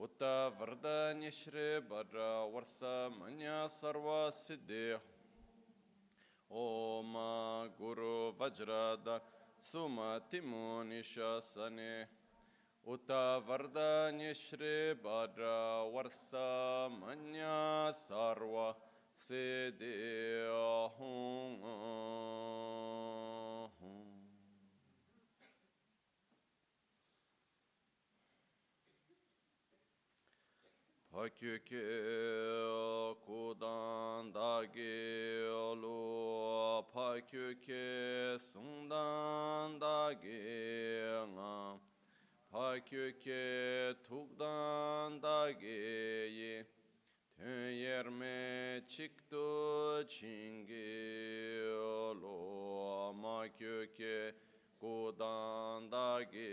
Uta Varda Nishri Badra Varsa Manya Sarva Siddhi Om Guru Vajradar Suma Timunisha Sane Uta Varda Nishri Badra Varsa Manya Sarva Siddhi Pakyuke kudan dagi olu pakyuke sundan dagi nga pakyuke tukdan dagi ye tön yerme çıktı çingi olu makyuke kudan dagi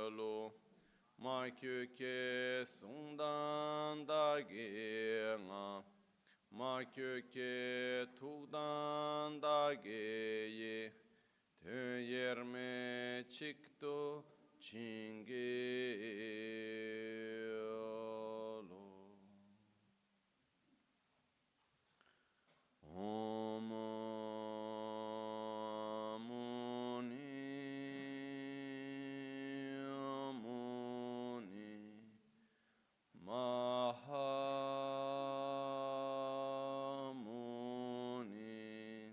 olu ma kyuke sungdan dagi nga ma kyuke tukdan dagi ye tön yerme çıktı çingi olu Om Mahamuni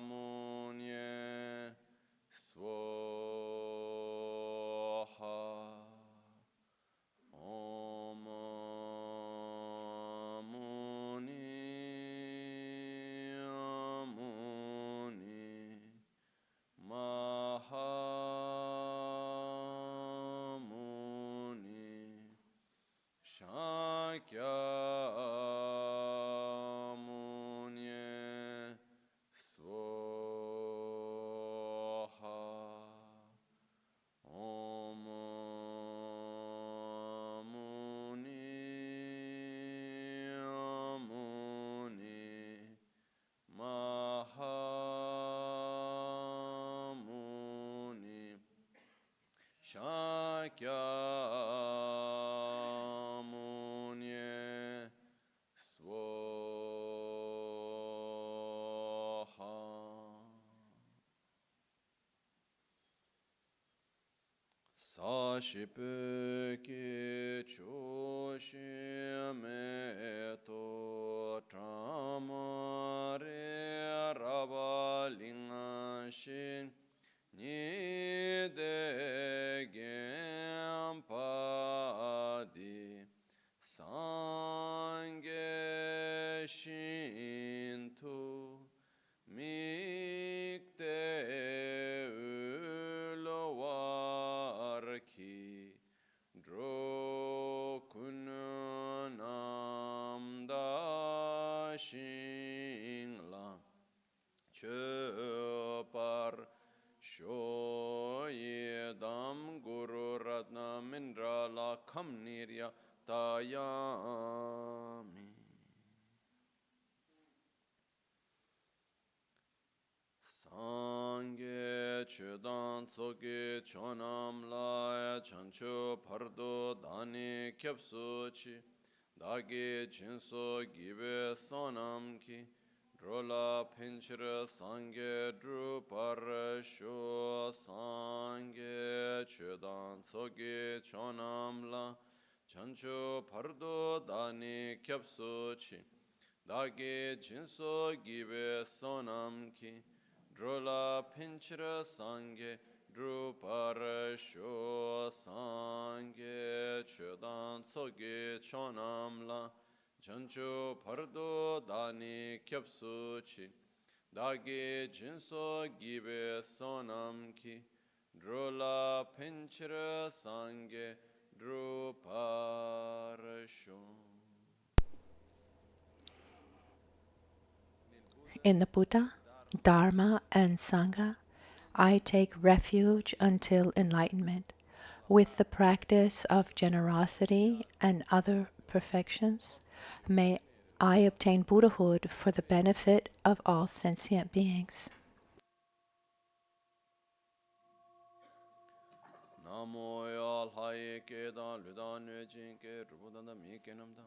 Shakyamunye Swaha Om Muni Muni Mahamuni Shakyamunye Swaha Om Muni Muni Mahamuni Shakyamunye Swaha Sashipeke choshime to tamare rabalingashin nide gempadi sange shintu mikte ulowarki drokunam da shingla chöpar shoyedam guru ratna mindra la kamnirya tayami Sangye chedan tsoge chonam la chancho pardo dani kyapsu chi dagi jinso gibe sonam ki drola pinchira sangye drupar sho sangye chedan tsoge chonam la chancho pardo dani kyapsu chi dagi jinso gibe sonam ki drola pinchira sangye drupara sho sangye chodan tsoge chonam la chancho pardo dani kyapsu chi dagi jinso gibe sonam ki drola pinchira sangye drupara sho. In the Buddha, Dharma, and Sangha, I take refuge until enlightenment. With the practice of generosity and other perfections, may I obtain Buddhahood for the benefit of all sentient beings. Namoyal Hai Kedan Ludan Jinke Rubudana Mikenamda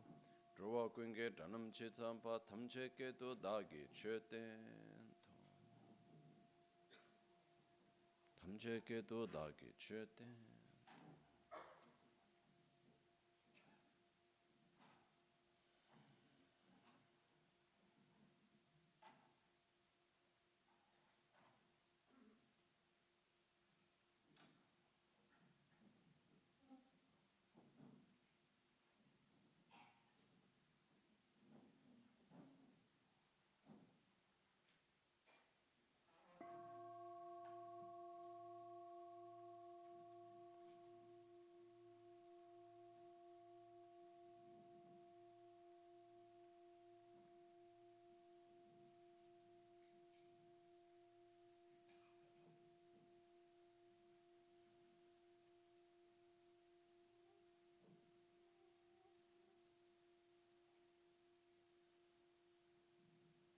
Drua Quinge Danam Chitampa Tamcheke to Dagi Chete Tamcheke to Dagi Chete.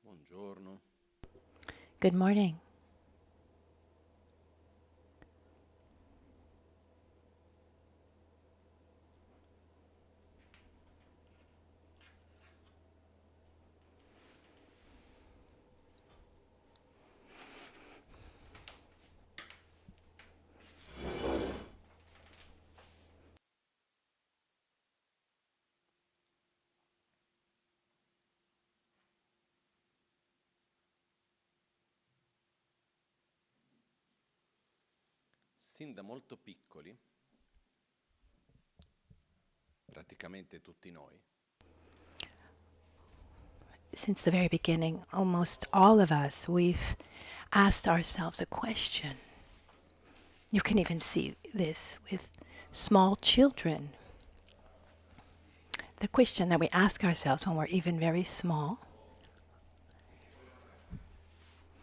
Buongiorno. Good morning. Sin da molto piccoli, praticamente tutti noi, Since the very beginning, almost all of us, we've asked ourselves a question. You can even see this with small children. The question that we ask ourselves when we're even very small.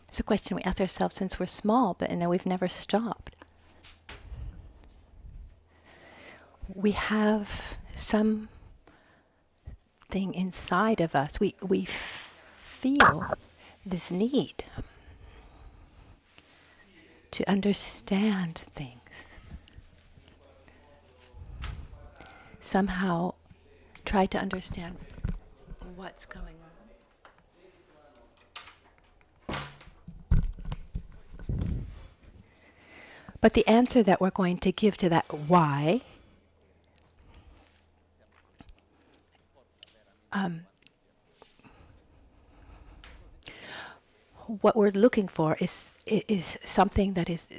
It's a question we ask ourselves since we're small, and then we've never stopped. We have something inside of us. We feel this need to understand things. Somehow try to understand what's going on. But the answer that we're going to give to that why what we're looking for is something that is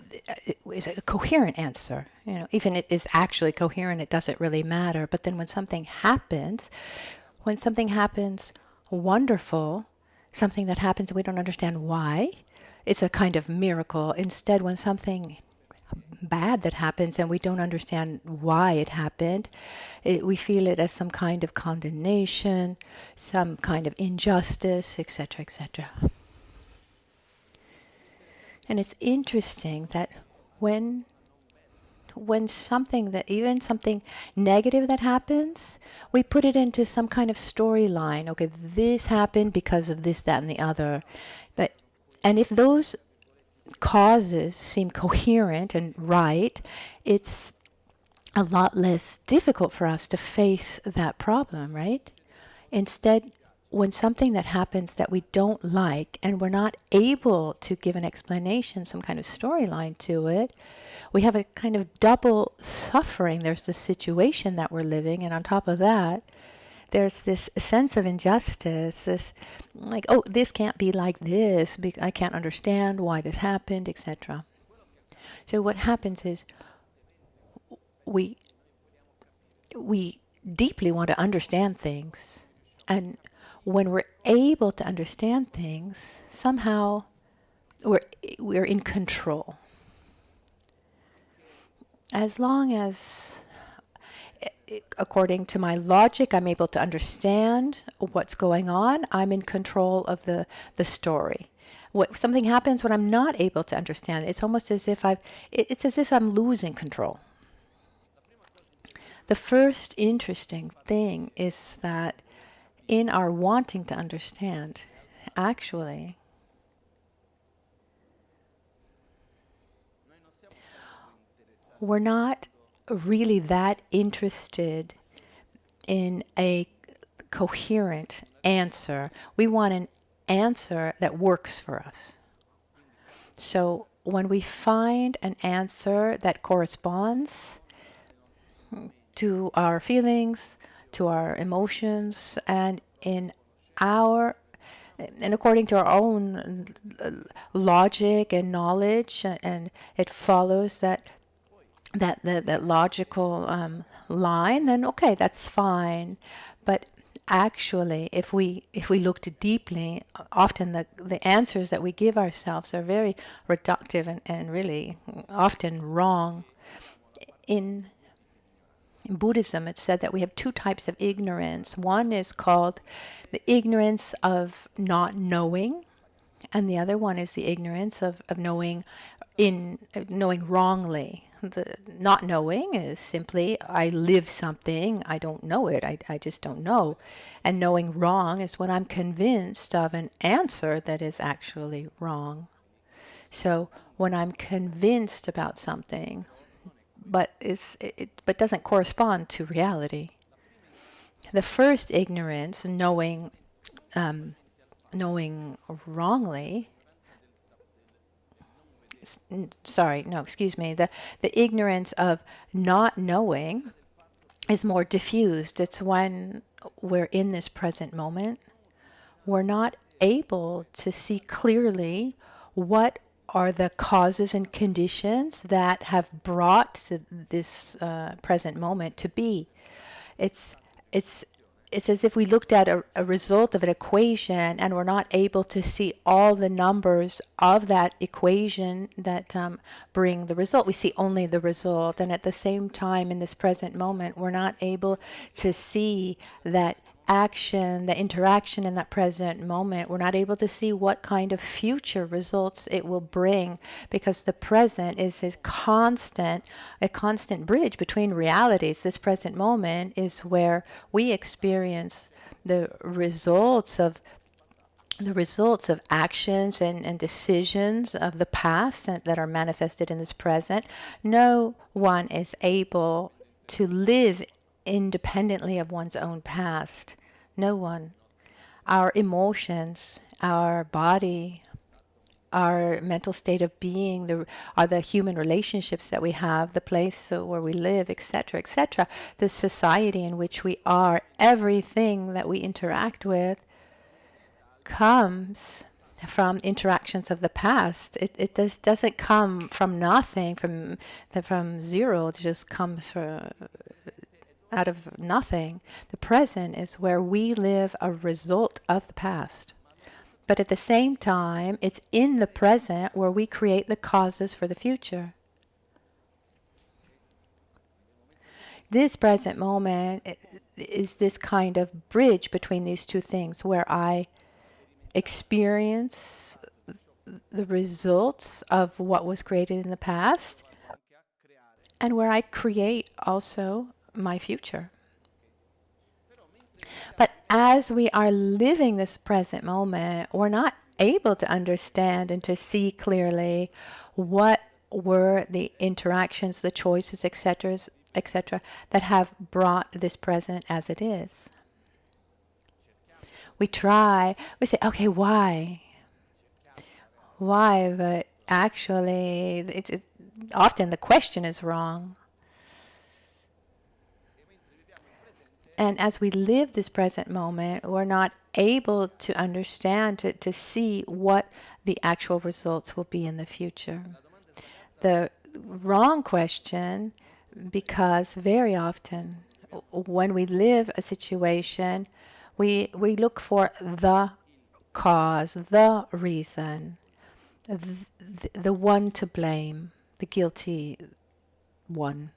a coherent answer. You know, even it is actually coherent, it doesn't really matter. But then when something happens wonderful, something that happens we don't understand why, it's a kind of miracle. Instead, when something bad that happens and we don't understand why it happened, we feel it as some kind of condemnation, some kind of injustice, etc., etc. And it's interesting that when something that, even something negative that happens, we put it into some kind of storyline. Okay, this happened because of this, that, and the other. And if those causes seem coherent and right, it's a lot less difficult for us to face that problem, right? Instead, when something that happens that we don't like and we're not able to give an explanation, some kind of storyline to it, we have a kind of double suffering. There's the situation that we're living, and on top of that, there's this sense of injustice, this like, oh, this can't be like this, I can't understand why this happened, etc. So what happens is we deeply want to understand things, and when we're able to understand things, somehow we're in control. As long as, according to my logic, I'm able to understand what's going on, I'm in control of the story. Something happens when I'm not able to understand, it's almost as if it's as if I'm losing control. The first interesting thing is that in our wanting to understand, actually, we're not really that interested in a coherent answer. We want an answer that works for us. So when we find an answer that corresponds to our feelings, to our emotions, and according to our own logic and knowledge, and it follows that logical line, then okay, that's fine. But actually, if we looked deeply, often the answers that we give ourselves are very reductive and really often wrong. In Buddhism, it's said that we have two types of ignorance. One is called the ignorance of not knowing, and the other one is the ignorance of knowing wrongly. The not knowing is simply I live something, I don't know it, I just don't know. And knowing wrong is when I'm convinced of an answer that is actually wrong. So when I'm convinced about something, but but doesn't correspond to reality. The first ignorance, knowing wrongly. The ignorance of not knowing is more diffused. It's when we're in this present moment, we're not able to see clearly what are the causes and conditions that have brought to this present moment to be. It's as if we looked at a result of an equation and we're not able to see all the numbers of that equation that bring the result. We see only the result. And at the same time, in this present moment, we're not able to see that action, the interaction in that present moment. We're not able to see what kind of future results it will bring, because the present is a constant bridge between realities. This present moment is where we experience the results of actions and decisions of the past that are manifested in this present. No one is able to live independently of one's own past. No one. Our emotions, our body, our mental state of being, are the human relationships that we have, the place where we live, etc., etc., the society in which we are, everything that we interact with comes from interactions of the past. It doesn't come from nothing, from zero. It just comes out of nothing. The present is where we live a result of the past. But at the same time, it's in the present where we create the causes for the future. This present moment is this kind of bridge between these two things, where I experience the results of what was created in the past, and where I create also my future. But as we are living this present moment, we're not able to understand and to see clearly what were the interactions, the choices, etc., that have brought this present as it is. We say, okay, why? Why? But actually, often the question is wrong. And as we live this present moment, we're not able to understand, to see what the actual results will be in the future. The wrong question, because very often when we live a situation, we look for the cause, the reason, the one to blame, the guilty one.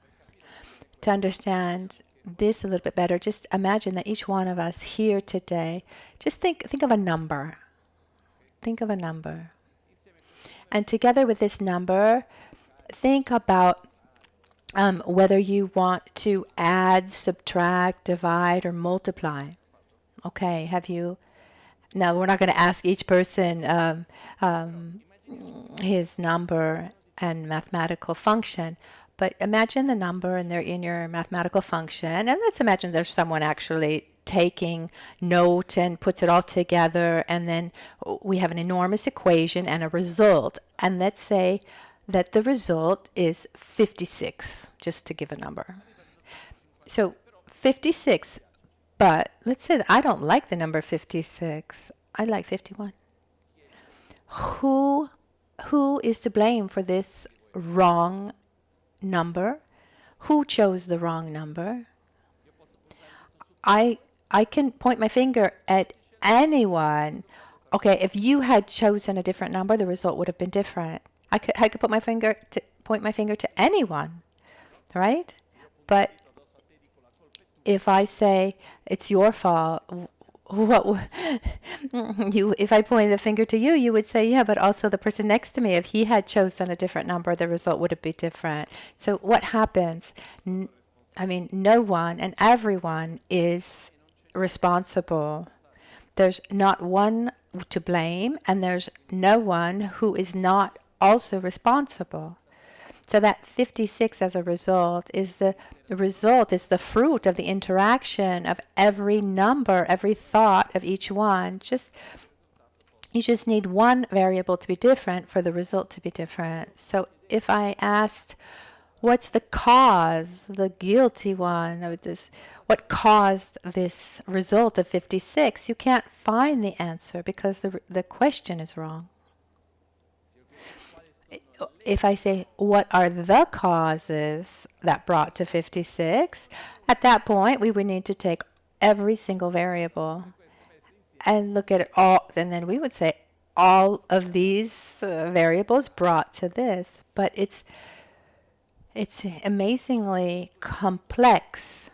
To understand this a little bit better, just imagine that each one of us here today, just think of a number. Think of a number. And together with this number, think about whether you want to add, subtract, divide, or multiply. Okay, have you? Now, we're not going to ask each person his number and mathematical function, But imagine the number and they're in your mathematical function. And let's imagine there's someone actually taking note and puts it all together. And then we have an enormous equation and a result. And let's say that the result is 56, just to give a number. So 56, but let's say that I don't like the number 56. I like 51. Who is to blame for this wrong number? Who chose the wrong number? I can point my finger at anyone. Okay, if you had chosen a different number, the result would have been different. I could point my finger to anyone, right? But if I say it's your fault, if I point the finger to you, you would say, yeah, but also the person next to me, if he had chosen a different number, the result would have been different. So what happens? No one and everyone is responsible. There's not one to blame, and there's no one who is not also responsible. So that 56 as a result is the fruit of the interaction of every number, every thought of each one. You just need one variable to be different for the result to be different. So if I asked, what's the cause, the guilty one of this, what caused this result of 56, you can't find the answer because the question is wrong. If I say, what are the causes that brought to 56, at that point, we would need to take every single variable and look at it all. And then we would say, all of these variables brought to this. But it's amazingly complex.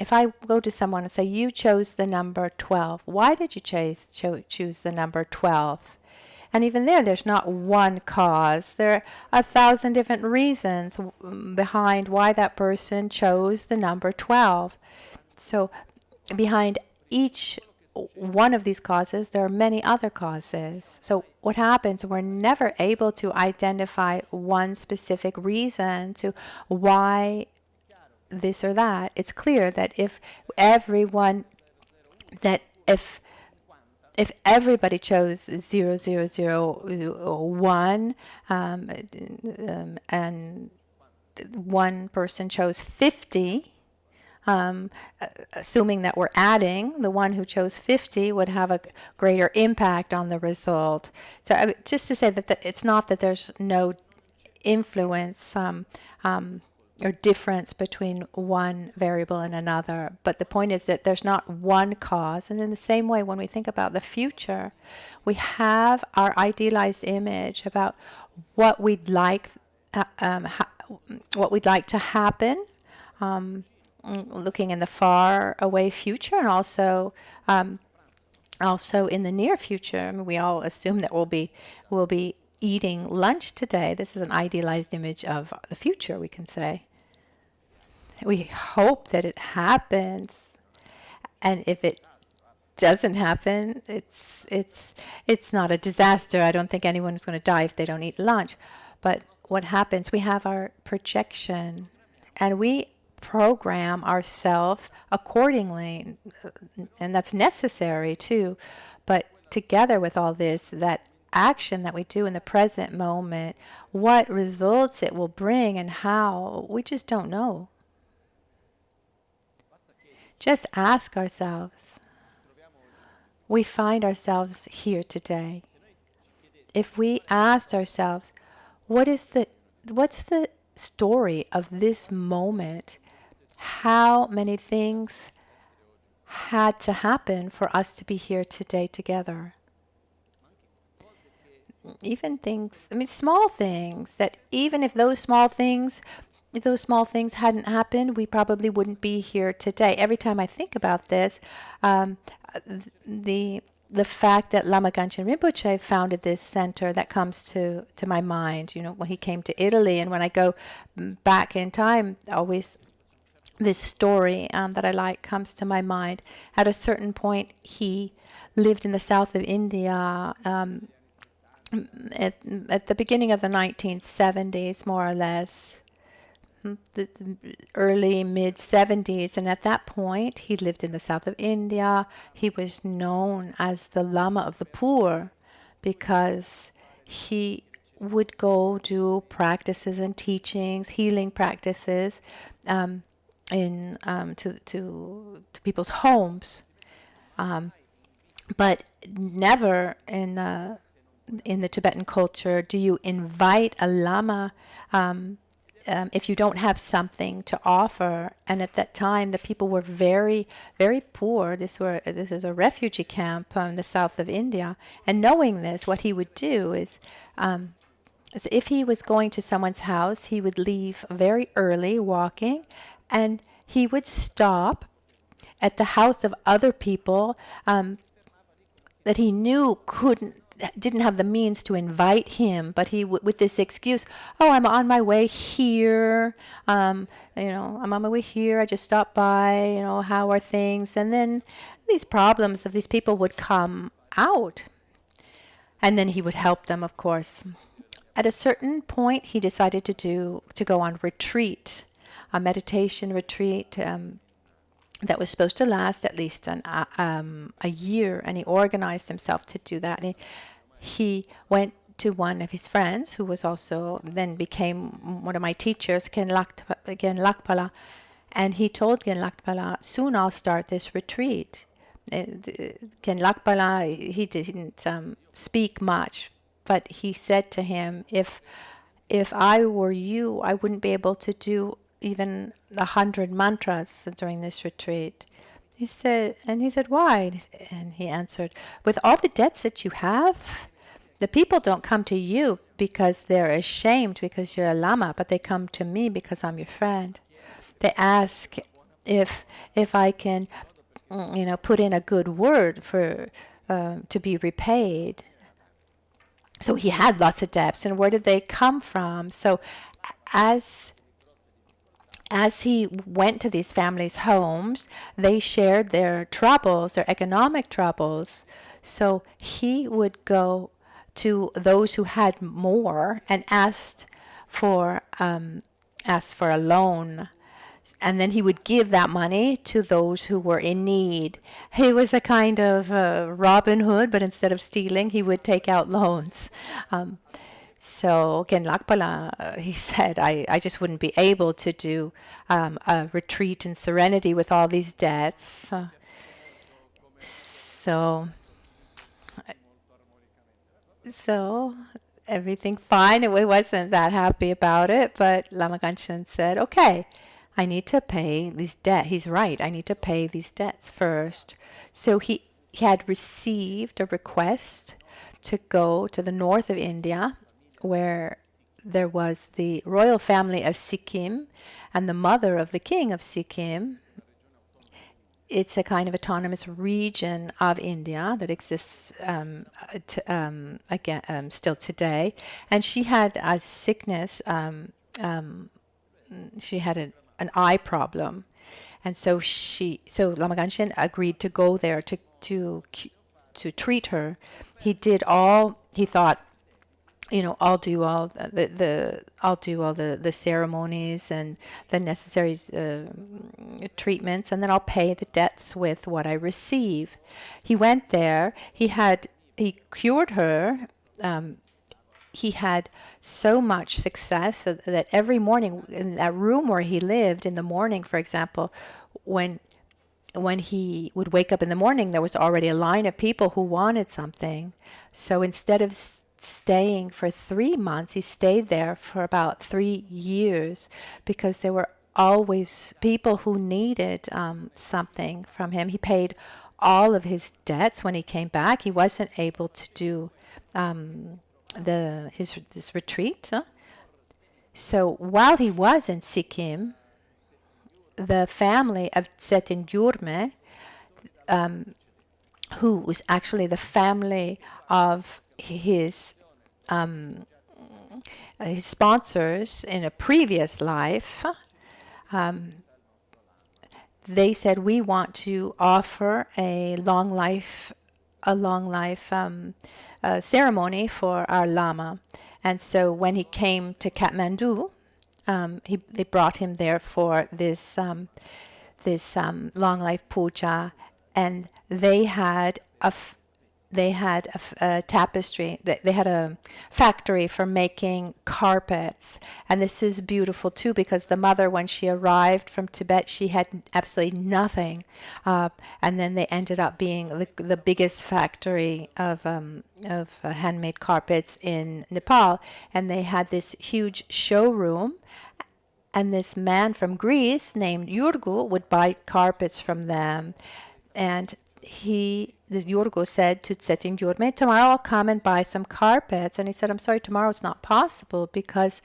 If I go to someone and say, you chose the number 12. Why did you choose the number 12? And even there's not one cause. There are 1,000 different reasons behind why that person chose the number 12. So behind each one of these causes, there are many other causes. So what happens, we're never able to identify one specific reason to why this or that. It's clear that if everybody chose 0001 and one person chose 50, assuming that we're adding, the one who chose 50 would have a greater impact on the result. So just to say that it's not that there's no influence or difference between one variable and another. But the point is that there's not one cause. And in the same way, when we think about the future, we have our idealized image about what we'd like to happen, looking in the far away future, and also in the near future. We all assume that we'll be eating lunch today. This is an idealized image of the future, we can say. We hope that it happens, and if it doesn't happen, it's not a disaster. I don't think anyone's going to die if they don't eat lunch. But what happens, we have our projection, and we program ourselves accordingly, and that's necessary too. But together with all this, that action that we do in the present moment, what results it will bring and how, we just don't know. Just ask ourselves. We find ourselves here today. If we asked ourselves, what's the story of this moment? How many things had to happen for us to be here today together? Even things, small things, that even if those small things hadn't happened, we probably wouldn't be here today. Every time I think about this, the fact that Lama Gangchen Rinpoche founded this center, that comes to my mind. When he came to Italy, and when I go back in time, always this story that I like comes to my mind. At a certain point, he lived in the south of India at the beginning of the 1970s, more or less. the early mid 70s, and at that point he lived in the south of India. He was known as the Lama of the poor because he would go do practices and teachings, healing practices, to people's homes, but never in the Tibetan culture do you invite a lama if you don't have something to offer. And at that time, the people were very, very poor. This is a refugee camp in the south of India. And knowing this, what he would do is if he was going to someone's house, he would leave very early walking, and he would stop at the house of other people that he knew didn't have the means to invite him, but he with this excuse, oh, I'm on my way here, I'm on my way here, I just stopped by, how are things? And then these problems of these people would come out, and then he would help them, of course. At a certain point, he decided to go on retreat, a meditation retreat that was supposed to last at least a year, and he organized himself to do that. And he went to one of his friends, who was also then became one of my teachers, Gen Lakpala, and he told Gen Lakpala, soon I'll start this retreat. Gen Lakpala, he didn't speak much, but he said to him, if I were you, I wouldn't be able to do even 100 mantras during this retreat. He said, why? And he answered, with all the debts that you have, the people don't come to you because they're ashamed because you're a lama, but they come to me because I'm your friend. They ask if I can, put in a good word for to be repaid. So he had lots of debts, and where did they come from? So as he went to these families' homes, they shared their troubles, their economic troubles. So he would go to those who had more and asked for a loan. And then he would give that money to those who were in need. He was a kind of Robin Hood, but instead of stealing, he would take out loans. So Gen Lakpala, he said, I just wouldn't be able to do a retreat in serenity with all these debts. So everything fine. It wasn't that happy about it, but Lama Gangchen said, okay, I need to pay these debts. He's right. I need to pay these debts first. So he had received a request to go to the north of India, where there was the royal family of Sikkim and the mother of the king of Sikkim. It's a kind of autonomous region of India that exists still today. And she had a sickness. She had an eye problem, and so Lama Gangchen agreed to go there to treat her. He did all. He thought, I'll do all the ceremonies and the necessary treatments, and then I'll pay the debts with what I receive. He went there. He cured her. He had so much success that every morning in that room where he lived, in the morning, for example, when he would wake up in the morning, there was already a line of people who wanted something. So instead of staying for 3 months, he stayed there for about 3 years, because there were always people who needed something from him. He paid all of his debts when he came back. He wasn't able to do this retreat. So while he was in Sikkim, the family of Tsetin Gyurme, who was actually the family of his sponsors in a previous life, they said, we want to offer a long life ceremony for our Lama. And so when he came to Kathmandu, They brought him there for this long life puja, and they had a tapestry. They had a factory for making carpets, and this is beautiful too because the mother, when she arrived from Tibet, she had absolutely nothing, and then they ended up being the biggest factory of handmade carpets in Nepal, and they had this huge showroom. And this man from Greece named Yurgu would buy carpets from them. And this Yurgu said to Tsetin Gyurme, tomorrow I'll come and buy some carpets. And he said, I'm sorry, tomorrow's not possible because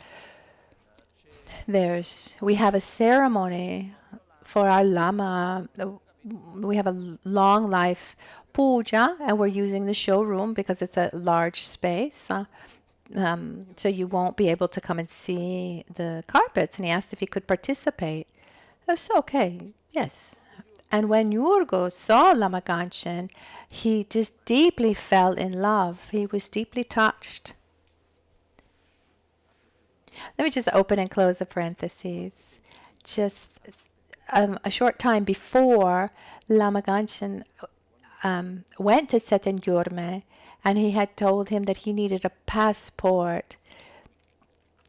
we have a ceremony for our Lama. We have a long life puja, and we're using the showroom because it's a large space. So you won't be able to come and see the carpets. And he asked if he could participate. I said, okay, yes. And when Yurgo saw Lama Gangchen, he just deeply fell in love. He was deeply touched. Let me just open and close the parentheses. Just a short time before, Lama Gangchen went to Tsetin Gyurme, and he had told him that he needed a passport.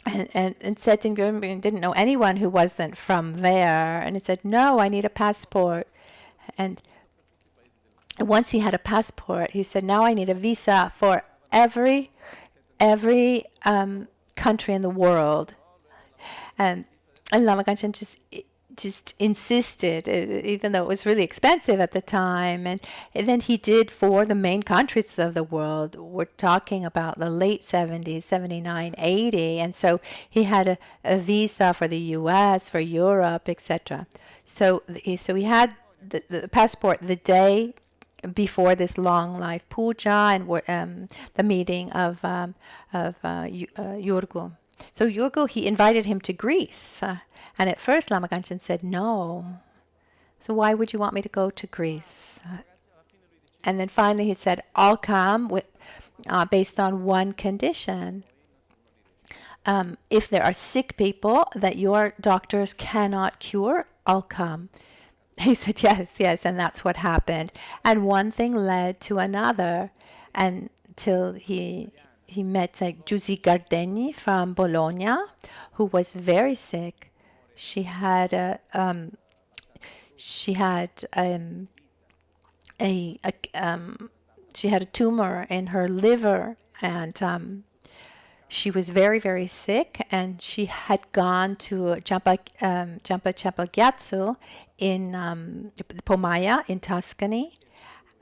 And Tsetin Gyurme didn't know anyone who wasn't from there. And he said, no, I need a passport. And once he had a passport, he said, now I need a visa for every country in the world. And Lama Gangchen just insisted, even though it was really expensive at the time. And then he did for the main countries of the world. We're talking about the late 70s, 79, 80. And so he had a visa for the US, for Europe, etc. So he had the passport the day before this long life puja and the meeting of Yurgu. So Yurgu, he invited him to Greece. And at first, Lama Gangchen said, no. So why would you want me to go to Greece? And then finally he said, I'll come based on one condition. If there are sick people that your doctors cannot cure, I'll come. He said, yes, and that's what happened. And one thing led to another until he met Giusy Gardeni from Bologna, who was very sick. She had a tumor in her liver, and she was very, very sick. And she had gone to Jampa Gyatso in Pomaya in Tuscany,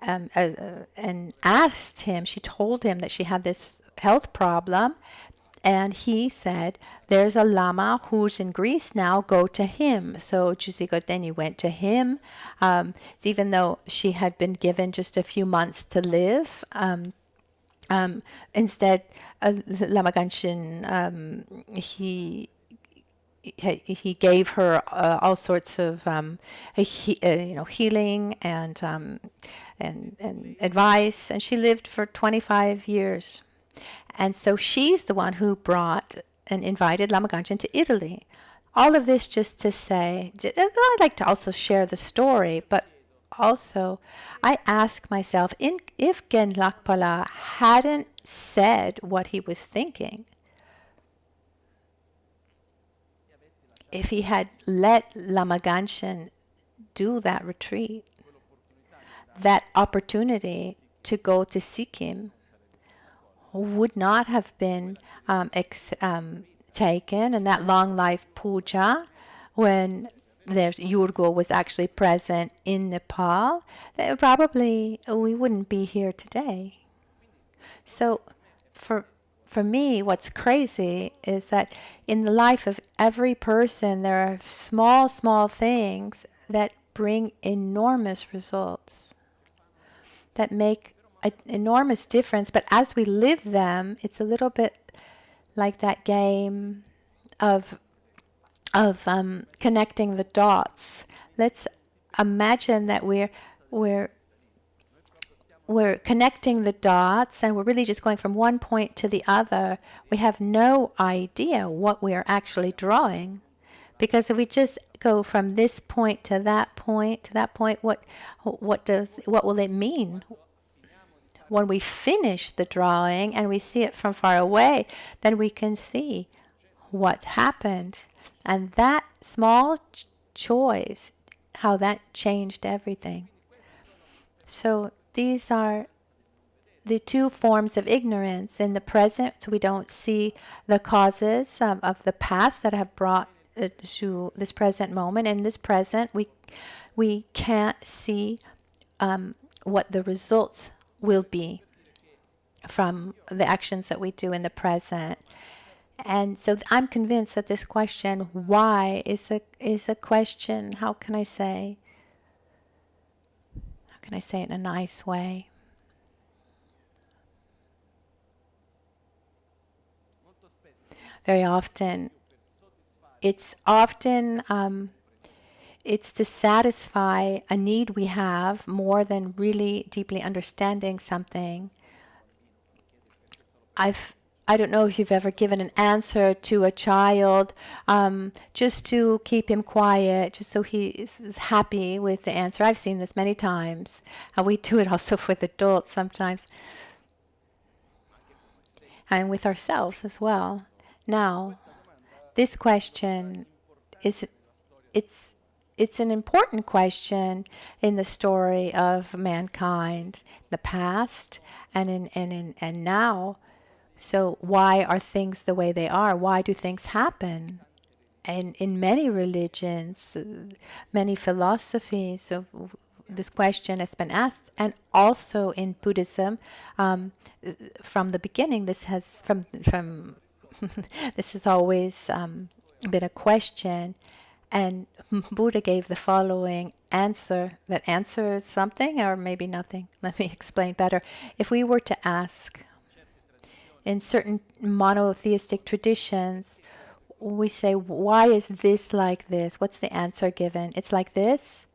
and asked him. She told him that she had this health problem. And he said, there's a Lama who's in Greece now, go to him. So Giusy Gardeni went to him, even though she had been given just a few months to live. Instead, Lama Gangchen, he gave her all sorts of healing and advice, and she lived for 25 years. And so she's the one who brought and invited Lama Gangchen to Italy. All of this just to say, I'd like to also share the story, but also I ask myself, if Gen Lakpala hadn't said what he was thinking, if he had let Lama Gangchen do that retreat, that opportunity to go to Sikkim would not have been taken, and that long life puja, when Yurgo was actually present in Nepal, probably we wouldn't be here today. So for me, what's crazy is that in the life of every person, there are small things that bring enormous results, that make an enormous difference. But as we live them, it's a little bit like that game of connecting the dots. Let's imagine that we're we're connecting the dots and we're really just going from one point to the other, we have no idea what we are actually drawing. Because if we just go from this point to that point to that point, what will it mean? When we finish the drawing and we see it from far away, then we can see what happened. And that small choice, how that changed everything. So these are the two forms of ignorance. In the present, so we don't see the causes of the past that have brought to this present moment. In this present, we can't see what the results will be from the actions that we do in the present. And so I'm convinced that this question, why, is a question, how can I say it in a nice way? Very often, it's to satisfy a need we have more than really deeply understanding something. I don't know if you've ever given an answer to a child just to keep him quiet, just so he is happy with the answer. I've seen this many times. We do it also with adults sometimes. And with ourselves as well. Now, this question it's an important question in the story of mankind, the past and now. So why are things the way they are? Why do things happen? And in many religions, many philosophies, so this question has been asked, and also in Buddhism, from the beginning, this has this has always been a question. And Buddha gave the following answer that answers something or maybe nothing. Let me explain better. If we were to ask, in certain monotheistic traditions, we say, why is this like this? What's the answer given? It's like this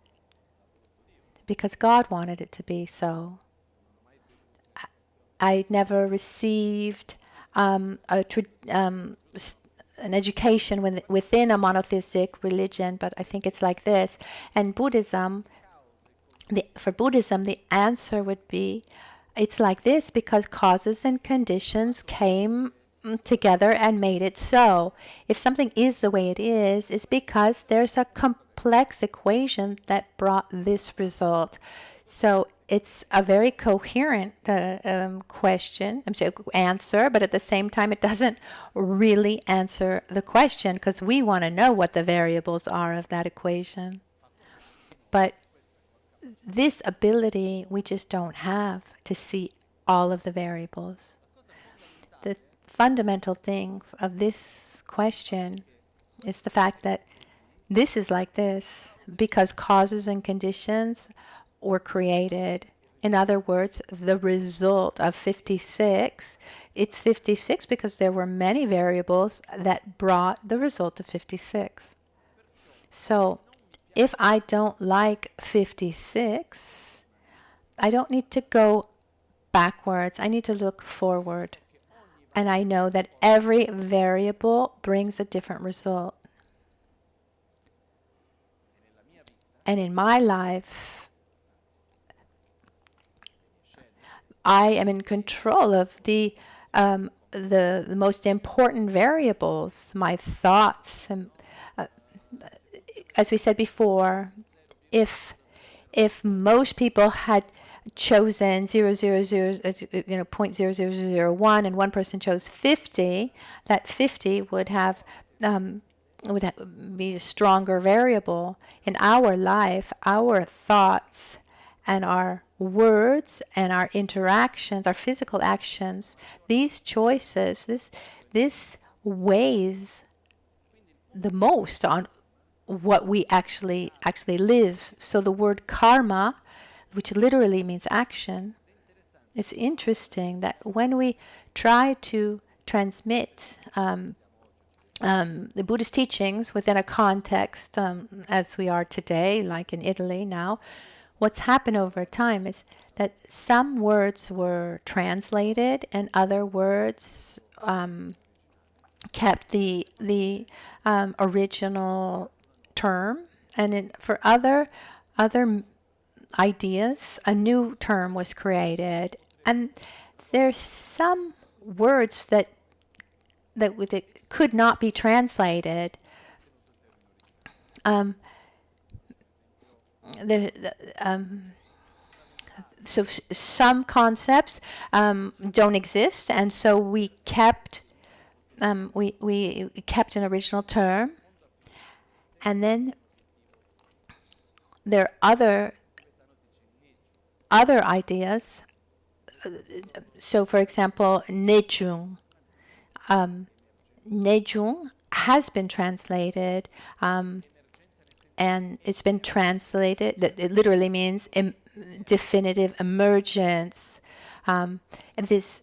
because God wanted it to be so. I never received an education within a monotheistic religion, but I think it's like this. And Buddhism, for Buddhism, the answer would be, it's like this because causes and conditions came together and made it so. If something is the way it is, it's because there's a complex equation that brought this result. So it's a very coherent answer, but at the same time, it doesn't really answer the question because we want to know what the variables are of that equation. But this ability we just don't have to see all of the variables. The fundamental thing of this question is the fact that this is like this because causes and conditions were created. In other words, the result of 56, it's 56 because there were many variables that brought the result of 56. So if I don't like 56, I don't need to go backwards. I need to look forward. And I know that every variable brings a different result. And in my life, I am in control of the most important variables, my thoughts. And, as we said before, if most people had chosen 0.0001 and one person chose 50, that 50 would be a stronger variable. In our life, our thoughts and our words and our interactions, our physical actions, these choices, this weighs the most on what we actually live. So the word karma, which literally means action, it's interesting that when we try to transmit the Buddhist teachings within a context as we are today, like in Italy now, what's happened over time is that some words were translated and other words kept the original term, and for other ideas, a new term was created. And there's some words that could not be translated. So some concepts don't exist, and so we kept we kept an original term, and then there are other ideas. So, for example, Nejung. Nejung has been translated, and it's been translated. It literally means definitive emergence. And this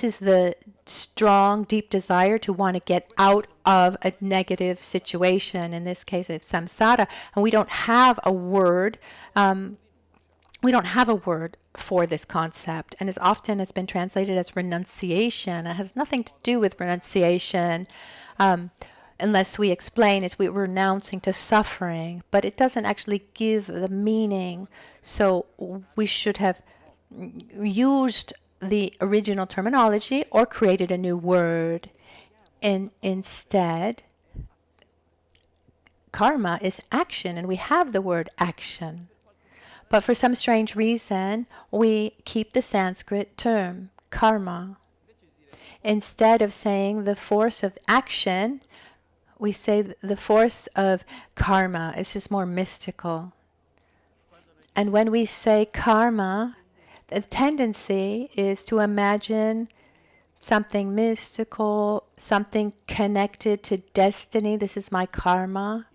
is the strong, deep desire to want to get out of a negative situation. In this case, it's samsara, and we don't have a word. We don't have a word for this concept, and as often it's been translated as renunciation. It has nothing to do with renunciation, unless we explain it's we're renouncing to suffering, but it doesn't actually give the meaning. So we should have used the original terminology or created a new word. And instead, karma is action, and we have the word action. But for some strange reason, we keep the Sanskrit term, karma. Instead of saying the force of action, we say the force of karma. It's just more mystical. And when we say karma, the tendency is to imagine something mystical, something connected to destiny. This is my karma.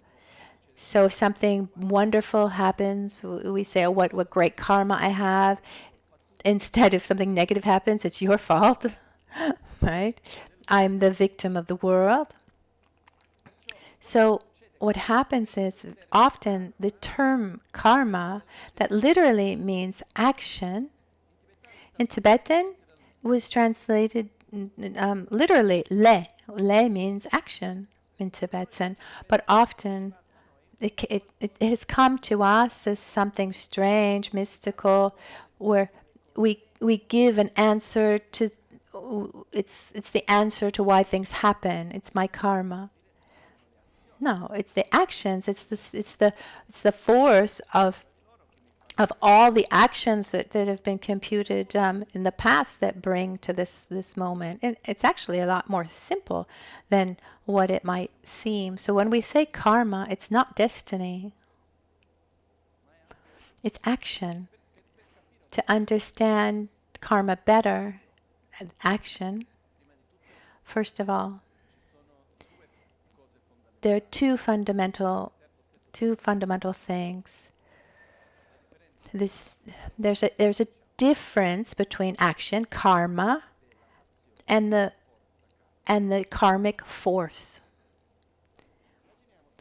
So if something wonderful happens, we say, oh, what great karma I have. Instead, if something negative happens, it's your fault, right? I'm the victim of the world. So what happens is often the term karma, that literally means action, in Tibetan was translated literally le. Le means action in Tibetan, but often it has come to us as something strange, mystical, where we give an answer to. It's the answer to why things happen. It's my karma. No, it's the actions. It's the force of all the actions that have been computed in the past that bring to this moment. And it's actually a lot more simple than what it might seem. So when we say karma, it's not destiny. It's action. To understand karma better, and action, first of all, there are two fundamental things. There's a difference between action, karma, and the karmic force.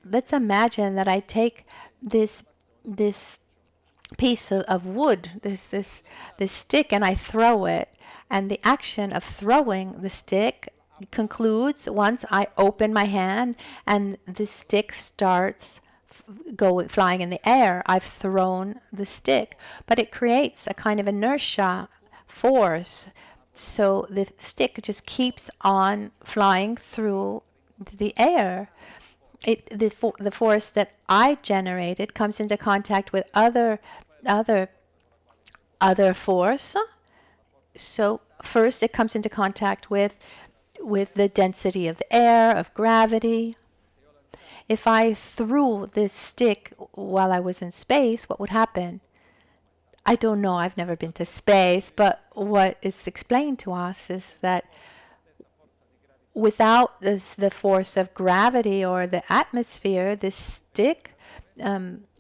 Let's imagine that I take this piece of wood, this stick, and I throw it, and the action of throwing the stick concludes once I open my hand and the stick starts flying in the air. I've thrown the stick, but it creates a kind of inertia force, so the stick just keeps on flying through the air. The force that I generated comes into contact with other force. So first it comes into contact with the density of the air, of gravity. If I threw this stick while I was in space, what would happen? I don't know. I've never been to space, but what is explained to us is that without the force of gravity or the atmosphere, this stick,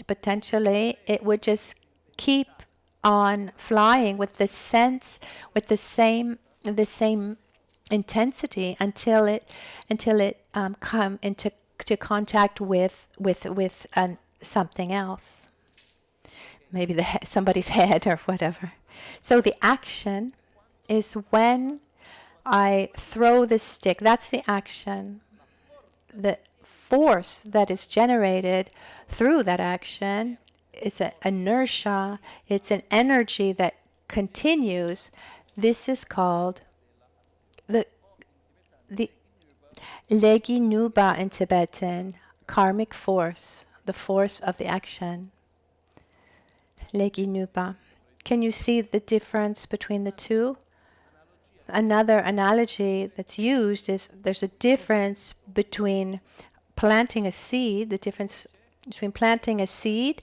potentially, it would just keep on flying with the same intensity until it come into contact with something else. maybe somebody's head or whatever. So the action is when I throw the stick. That's the action. The force that is generated through that action is an inertia. It's an energy that continues. This is called the Legi Nuba in Tibetan, karmic force, the force of the action. Legi Nuba. Can you see the difference between the two? Another analogy that's used is there's a difference between planting a seed, the difference between planting a seed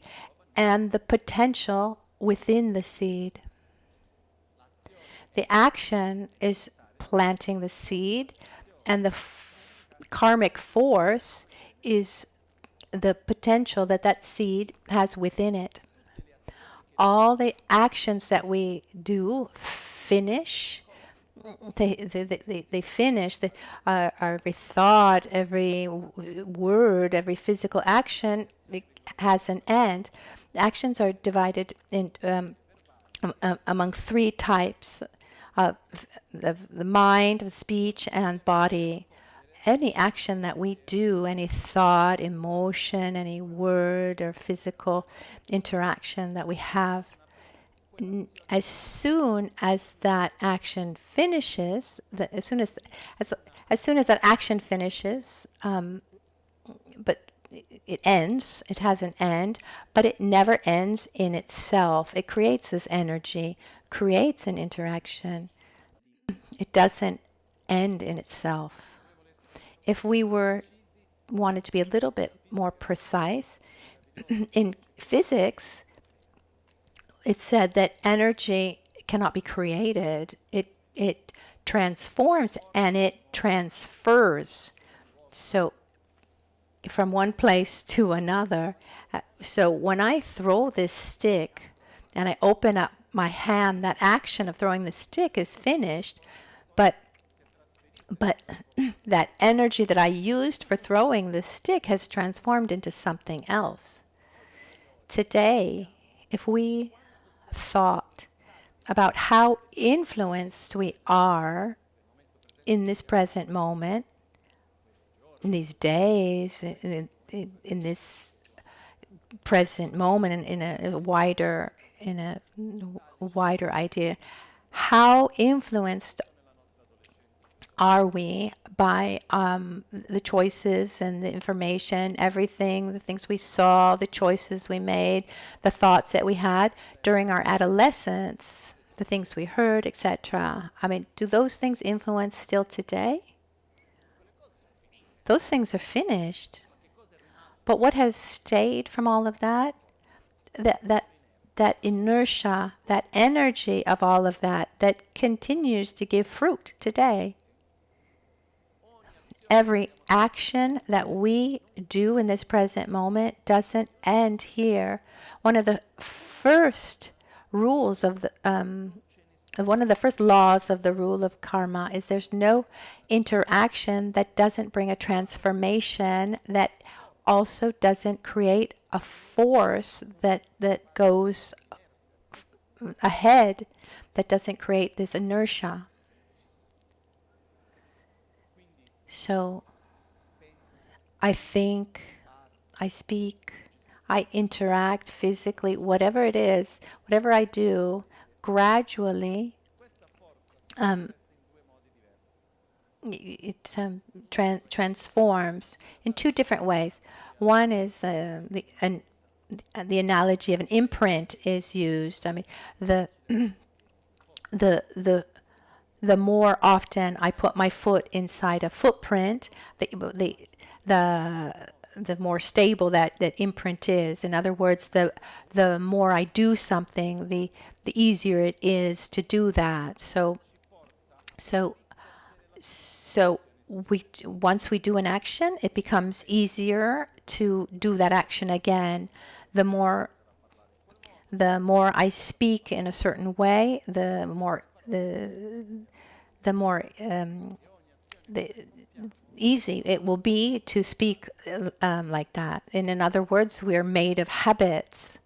and the potential within the seed. The action is planting the seed, and the karmic force is the potential that seed has within it. All the actions that we do finish. They finish. Every thought, every word, every physical action has an end. Actions are divided in among three types: the mind, speech, and body. Any action that we do, any thought, emotion, any word or physical interaction that we have, as soon as that action finishes, as soon as that action finishes, but it ends. It has an end, but it never ends in itself. It creates this energy, creates an interaction. It doesn't end in itself. If we wanted to be a little bit more precise, in physics, it's said that energy cannot be created. It transforms and it transfers. So from one place to another. So when I throw this stick and I open up my hand, that action of throwing the stick is finished, but that energy that I used for throwing the stick has transformed into something else. Today, if we thought about how influenced we are in this present moment, in these days, in this present moment, in a wider idea, how influenced are we by the choices and the information, everything, the things we saw, the choices we made, the thoughts that we had during our adolescence, the things we heard, etc. I mean, do those things influence still today? Those things are finished. But what has stayed from all of that? That inertia, that energy of all of that continues to give fruit today. Every action that we do in this present moment doesn't end here. One of the first rules of the one of the first laws of the rule of karma is there's no interaction that doesn't bring a transformation, that also doesn't create a force that goes ahead, that doesn't create this inertia. So I think, I speak, I interact physically, whatever it is, whatever I do, gradually it transforms in two different ways. One is the analogy of an imprint is used. I mean, the more often I put my foot inside a footprint, the more stable that imprint is. In other words, the more I do something, the easier it is to do that. So once we do an action, it becomes easier to do that action again. The more I speak in a certain way, the more easy it will be to speak like that. And in other words, we are made of habits.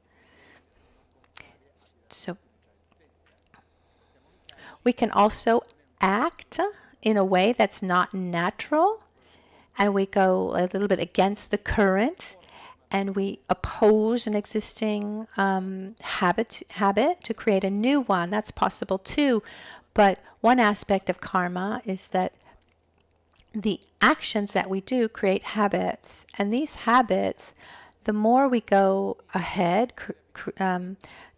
We can also act in a way that's not natural, and we go a little bit against the current, and we oppose an existing habit to create a new one. That's possible too. But one aspect of karma is that the actions that we do create habits, and these habits, the more we go ahead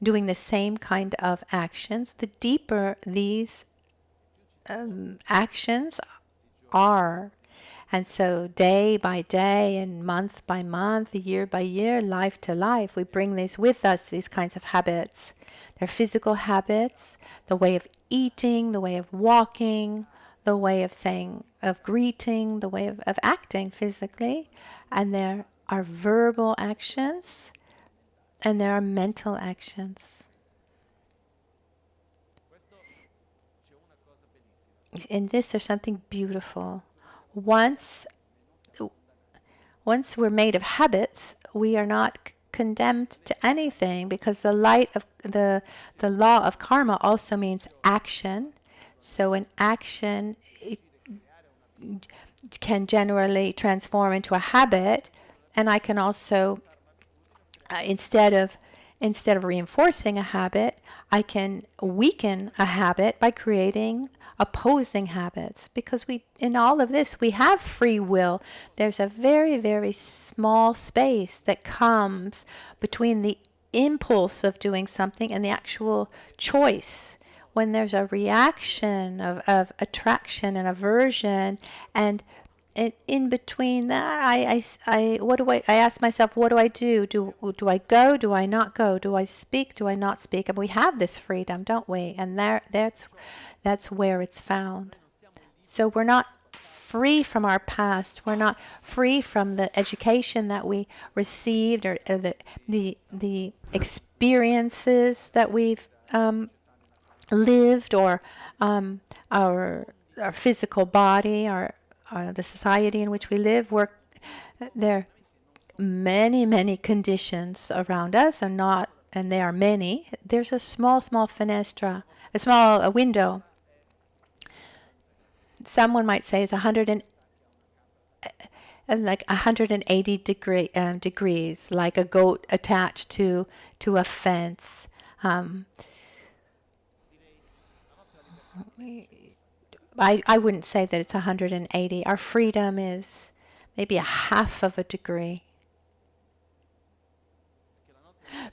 doing the same kind of actions, the deeper these actions are. And so day by day and month by month, year by year, life to life, we bring these with us, these kinds of habits. They're physical habits, the way of eating, the way of walking, the way of saying, of greeting, the way of acting physically. And there are verbal actions, and there are mental actions. In this, there's something beautiful. Once we're made of habits, we are not condemned to anything, because the light of the law of karma also means action. So an action can generally transform into a habit, and I can also instead of reinforcing a habit, I can weaken a habit by creating opposing habits, because in all of this we have free will. There's a very, very small space that comes between the impulse of doing something and the actual choice. When there's a reaction of attraction and aversion, and in between that, I ask myself, what do I do? Do I go? Do I not go? Do I speak? Do I not speak? And we have this freedom, don't we? And that's where it's found. So we're not free from our past. We're not free from the education that we received, or the experiences that we've lived, or our physical body, the society in which we live. There are many, many conditions around us, and they are many. There's a small fenestra, a small window. Someone might say it's 180 degrees, like a goat attached to a fence. I wouldn't say that it's 180. Our freedom is maybe a half of a degree,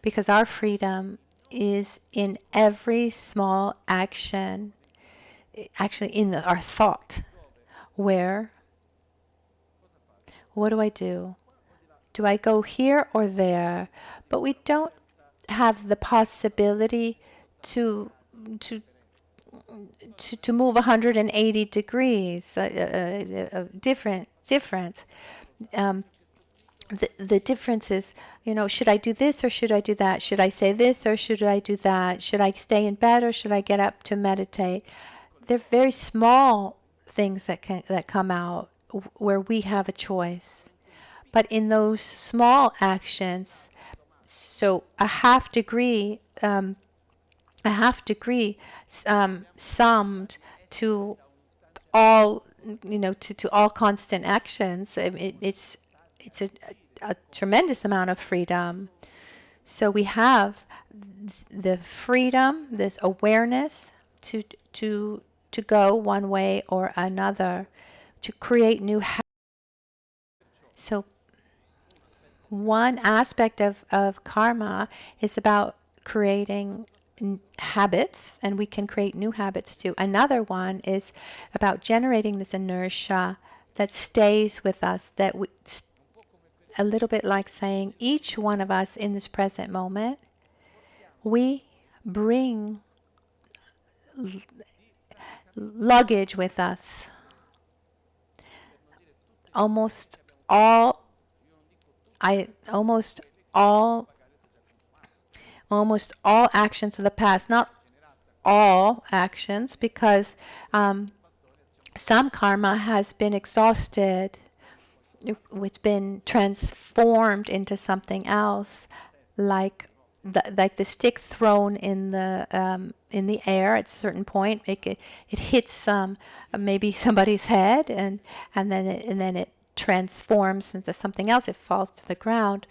because our freedom is in every small action, actually in our thought, where, what do I do? Do I go here or there? But we don't have the possibility to move 180 degrees, difference. The difference is, should I do this or should I do that? Should I say this or should I do that? Should I stay in bed or should I get up to meditate? They're very small things that come out where we have a choice. But in those small actions, so a half degree summed to all, to all constant actions, it's a tremendous amount of freedom. So we have the freedom, this awareness to go one way or another, to create new habits. So one aspect of karma is about creating habits, and we can create new habits too. Another one is about generating this inertia that stays with us, that a little bit like saying, each one of us in this present moment, we bring luggage with us. Almost all actions of the past, not all actions, because some karma has been exhausted, it's been transformed into something else, like like the stick thrown in the air at a certain point. It hits maybe somebody's head, and then it transforms into something else. It falls to the ground.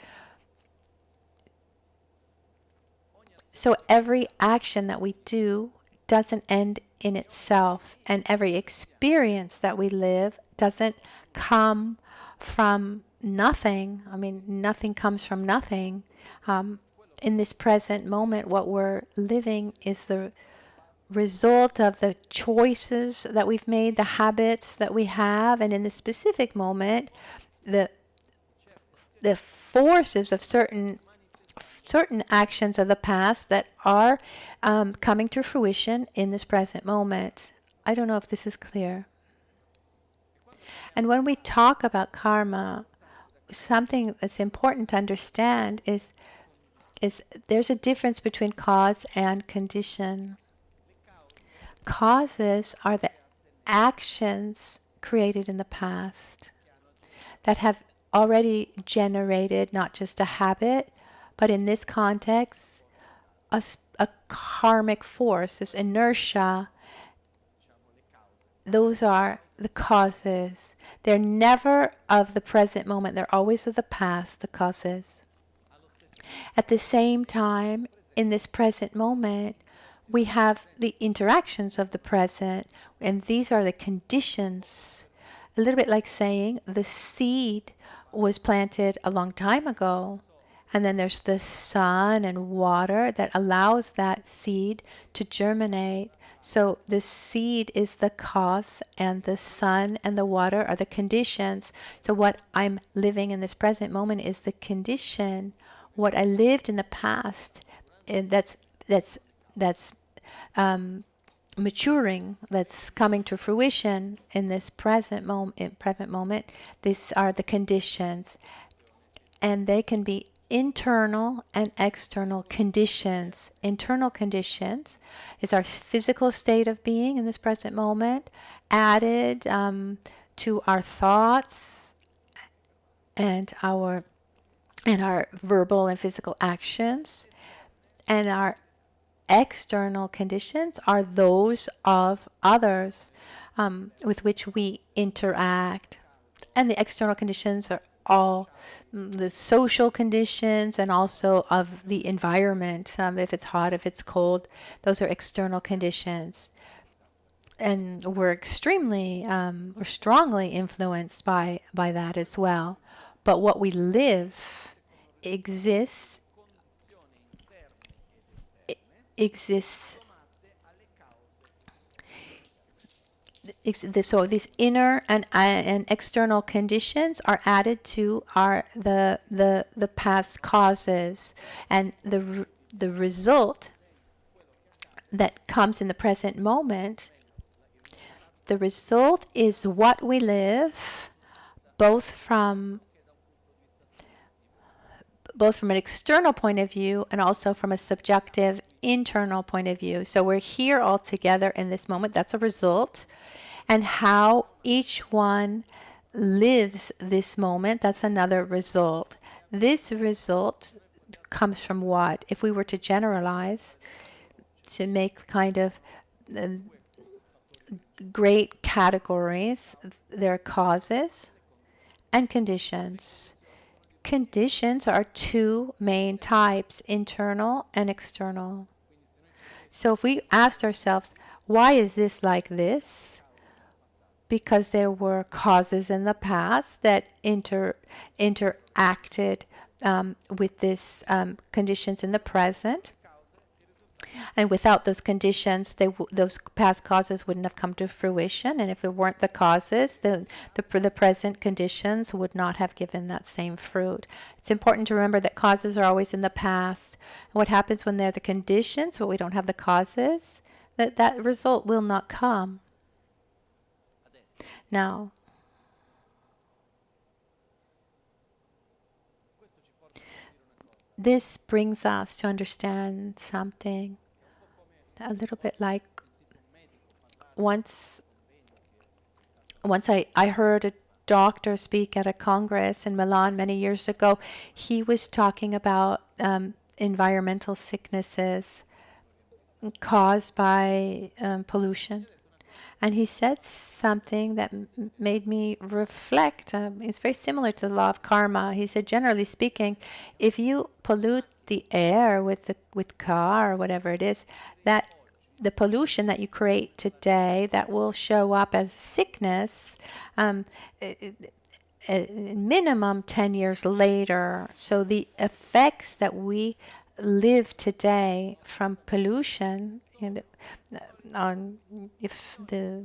So every action that we do doesn't end in itself, and every experience that we live doesn't come from nothing. I mean, nothing comes from nothing. In this present moment, what we're living is the result of the choices that we've made, the habits that we have, and in this specific moment, the forces of certain actions of the past that are coming to fruition in this present moment. I don't know if this is clear. And when we talk about karma, something that's important to understand is there's a difference between cause and condition. Causes are the actions created in the past that have already generated not just a habit, but in this context, a karmic force, this inertia. Those are the causes. They're never of the present moment. They're always of the past, the causes. At the same time, in this present moment, we have the interactions of the present, and these are the conditions. A little bit like saying the seed was planted a long time ago, and then there's the sun and water that allows that seed to germinate. So the seed is the cause, and the sun and the water are the conditions. So what I'm living in this present moment is the condition. What I lived in the past, and that's maturing, that's coming to fruition in this present moment. These are the conditions, and they can be internal and external conditions. Internal conditions is our physical state of being in this present moment, added to our thoughts and our verbal and physical actions. And our external conditions are those of others with which we interact. And the external conditions are all the social conditions and also of the environment. If it's hot, if it's cold, those are external conditions. And we're extremely or strongly influenced by that as well. But what we live exists. So these inner and external conditions are added to the past causes, and the result that comes in the present moment. The result is what we live, both from an external point of view and also from a subjective internal point of view. So we're here all together in this moment. That's a result. And how each one lives this moment, that's another result. This result comes from what? If we were to generalize, to make kind of great categories, there are causes and conditions. Conditions are two main types, internal and external. So if we asked ourselves, why is this like this? Because there were causes in the past that interacted with these conditions in the present. And without those conditions, those past causes wouldn't have come to fruition. And if it weren't the causes, the present conditions would not have given that same fruit. It's important to remember that causes are always in the past. And what happens when they're the conditions, but we don't have the causes, that result will not come. Now, this brings us to understand something a little bit like once I heard a doctor speak at a congress in Milan many years ago. He was talking about environmental sicknesses caused by pollution. And he said something that made me reflect. It's very similar to the law of karma. He said, generally speaking, if you pollute the air with car or whatever it is, that the pollution that you create today that will show up as sickness minimum 10 years later. So the effects that we live today from pollution, on if the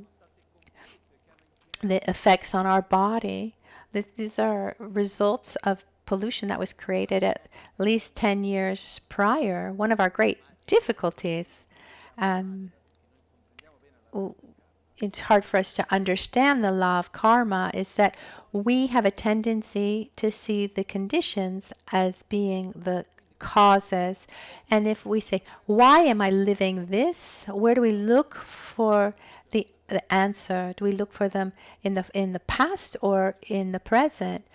effects on our body, these are results of pollution that was created at least 10 years prior. One of our great difficulties, it's hard for us to understand the law of karma, is that we have a tendency to see the conditions as being the causes. And if we say, why am I living this? Where do we look for the answer? Do we look for them in the past or in the present?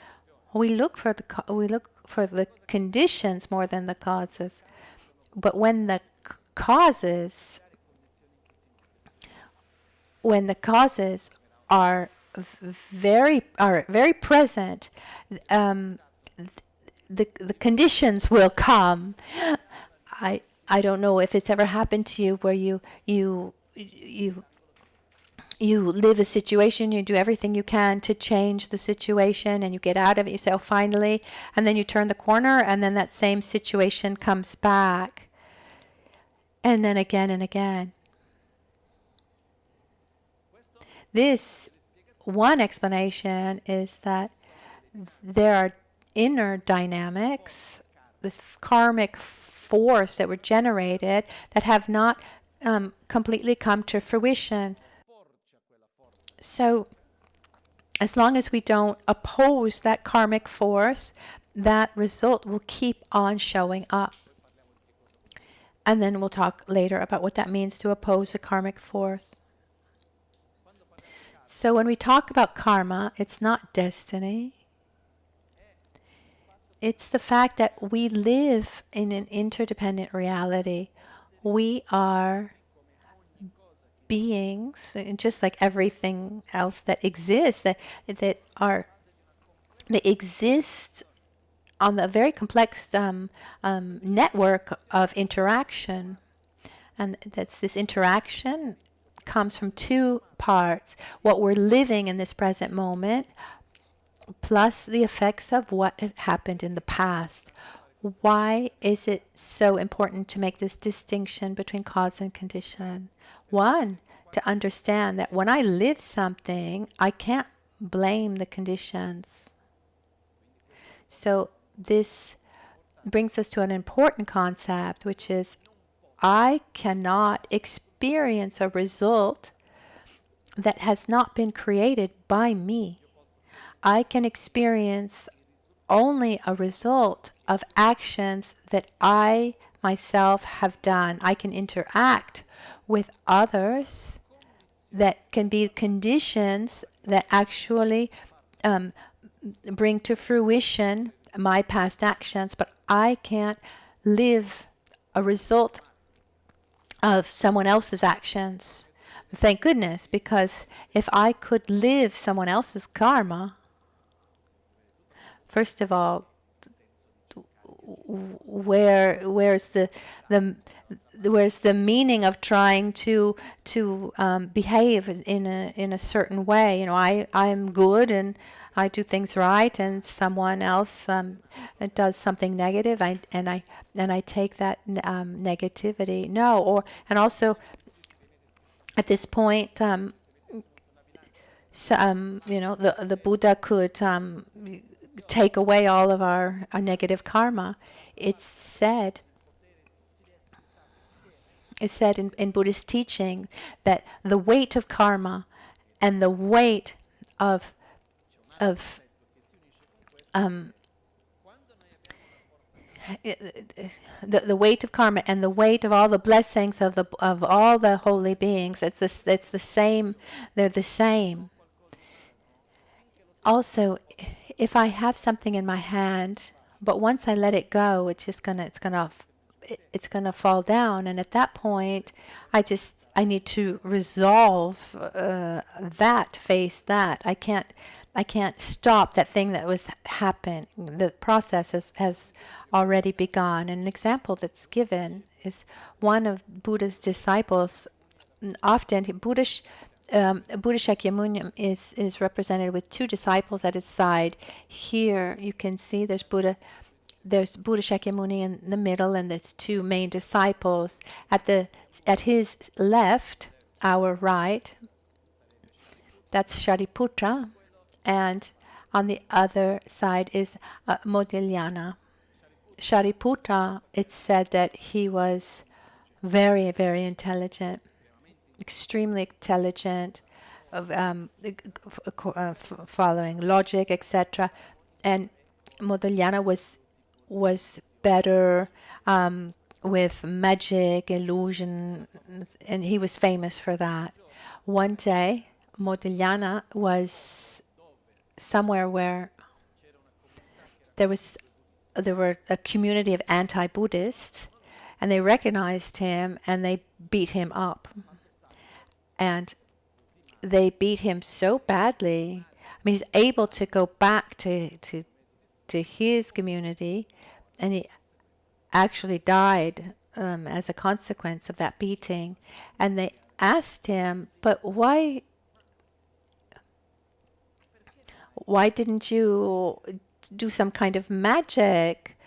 We look for the conditions more than the causes. But when the causes are very present, the conditions will come. I don't know if it's ever happened to you where you live a situation, you do everything you can to change the situation, and you get out of it, you say, oh, finally, and then you turn the corner, and then that same situation comes back, and then again and again. This one explanation is that there are inner dynamics, this karmic force that were generated that have not completely come to fruition. So as long as we don't oppose that karmic force, that result will keep on showing up. And then we'll talk later about what that means to oppose a karmic force. So when we talk about karma, it's not destiny. It's the fact that we live in an interdependent reality. We are beings, just like everything else that exists, that exist on the very complex network of interaction. And that's this interaction comes from two parts: what we're living in this present moment, plus the effects of what has happened in the past. Why is it so important to make this distinction between cause and condition? One, to understand that when I live something, I can't blame the conditions. So this brings us to an important concept, which is I cannot experience a result that has not been created by me. I can experience only a result of actions that I myself have done. I can interact with others that can be conditions that actually bring to fruition my past actions, but I can't live a result of someone else's actions. Thank goodness, because if I could live someone else's karma, first of all, where's the meaning of trying to behave in a certain way? You know, I'm good and I do things right, and someone else does something negative, and I take that negativity. No, and also at this point, the Buddha could take away all of our negative karma. It's said in Buddhist teaching that the weight of karma and the weight of the weight of karma and the weight of all the blessings of all the holy beings, it's the same. They're the same. Also, if I have something in my hand, but once I let it go, it's gonna it's going to fall down. And at that point, I need to resolve face that. I can't stop that thing that was happening. The process has already begun. And an example that's given is one of Buddha's disciples. Often, Buddha Shakyamuni is represented with two disciples at his side. Here you can see there's Buddha Shakyamuni in the middle, and there's two main disciples. At his left, our right, that's Shariputra, and on the other side is Moggallana. Shariputra, it's said that he was very, very intelligent, extremely intelligent, following logic, etc. And Moggallana was better with magic, illusion, and he was famous for that. One day, Moggallana was somewhere where there were a community of anti-Buddhists, and they recognized him and they beat him up. And they beat him so badly. I mean, he's able to go back to his community, and he actually died as a consequence of that beating. And they asked him, but why didn't you do some kind of magic?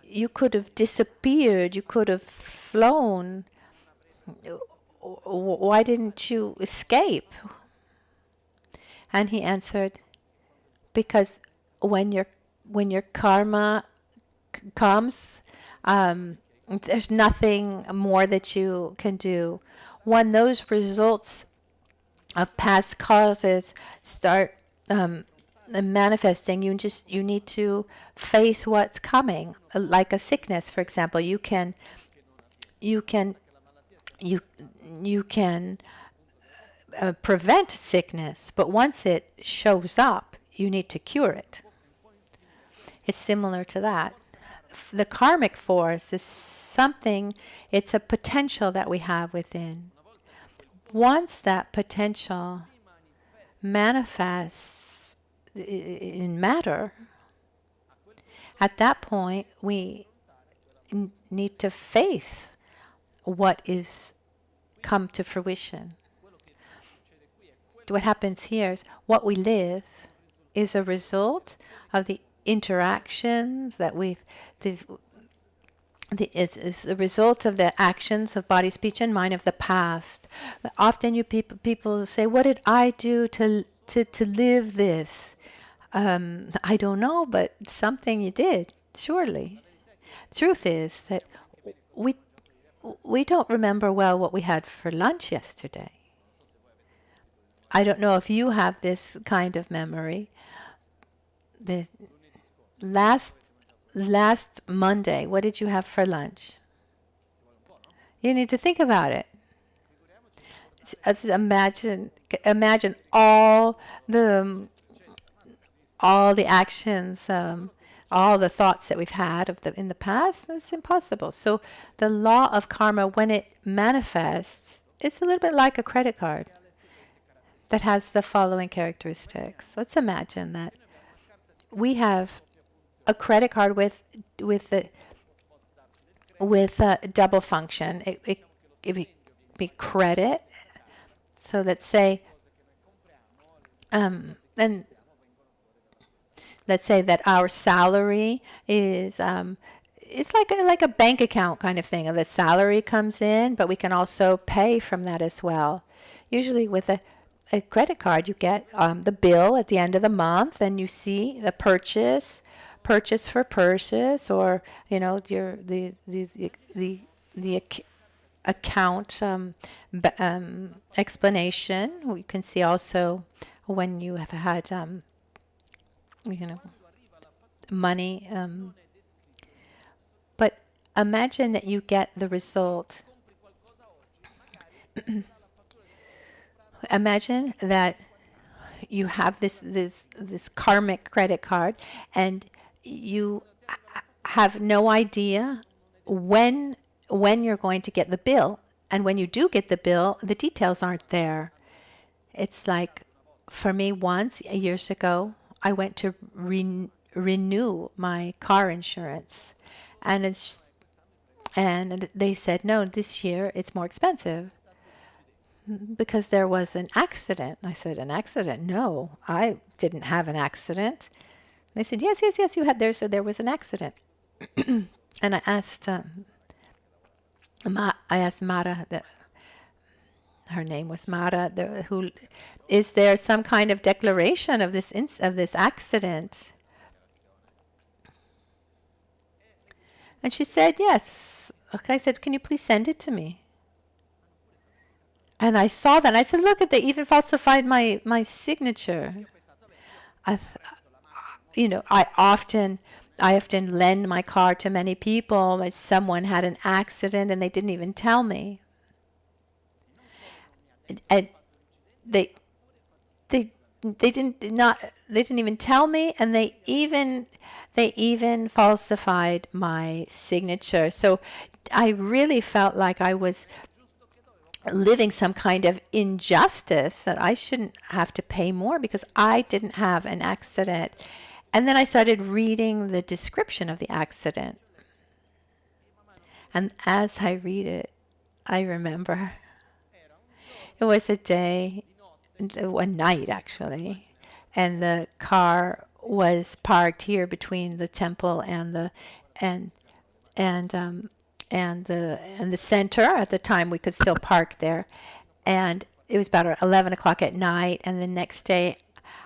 You could have disappeared. You could have flown. Why didn't you escape? And he answered, because when your karma comes, there's nothing more that you can do. When those results of past causes start manifesting, you need to face what's coming. Like a sickness, for example, you can prevent sickness, but once it shows up, you need to cure it. It's similar to that. The karmic force is something, it's a potential that we have within. Once that potential manifests in matter, at that point, we need to face what is come to fruition. What happens here is what we live is a result of the interactions that it's the result of the actions of body, speech, and mind of the past. But often people say, what did I do to live this? I don't know, but something you did, surely. Truth is that we don't remember well what we had for lunch yesterday. I don't know if you have this kind of memory. The last Monday, what did you have for lunch? You need to think about it. Imagine all the actions, all the thoughts that we've had in the past. It's impossible. So the law of karma, when it manifests, it's a little bit like a credit card that has the following characteristics. Let's imagine that we have a credit card with a double function. It be credit. So let's say, and let's say that our salary is it's like a bank account kind of thing. The salary comes in, but we can also pay from that as well. Usually with a credit card, you get the bill at the end of the month, and you see a purchase for purchase, or the account explanation. You can see also when you have had money. But imagine that you get the result. Imagine that you have this karmic credit card, and you have no idea when you're going to get the bill. And when you do get the bill, the details aren't there. It's like, for me, once, years ago, I went to renew my car insurance. And they said, no, this year it's more expensive because there was an accident. I said, an accident? No, I didn't have an accident. They said, yes, you had there. So there was an accident. And I asked Mara, her name was Mara, who is there some kind of declaration of this accident? And she said, yes. Okay, I said, can you please send it to me? And I saw that. And I said, look, they even falsified my signature. I often lend my car to many people. But someone had an accident and they didn't even tell me. And they didn't even tell me, and they even falsified my signature. So I really felt like I was living some kind of injustice, that I shouldn't have to pay more because I didn't have an accident. And then I started reading the description of the accident. And as I read it, I remember it was a night actually, and the car was parked here between the temple and the center. At the time, we could still park there, and it was about 11 o'clock at night. And the next day,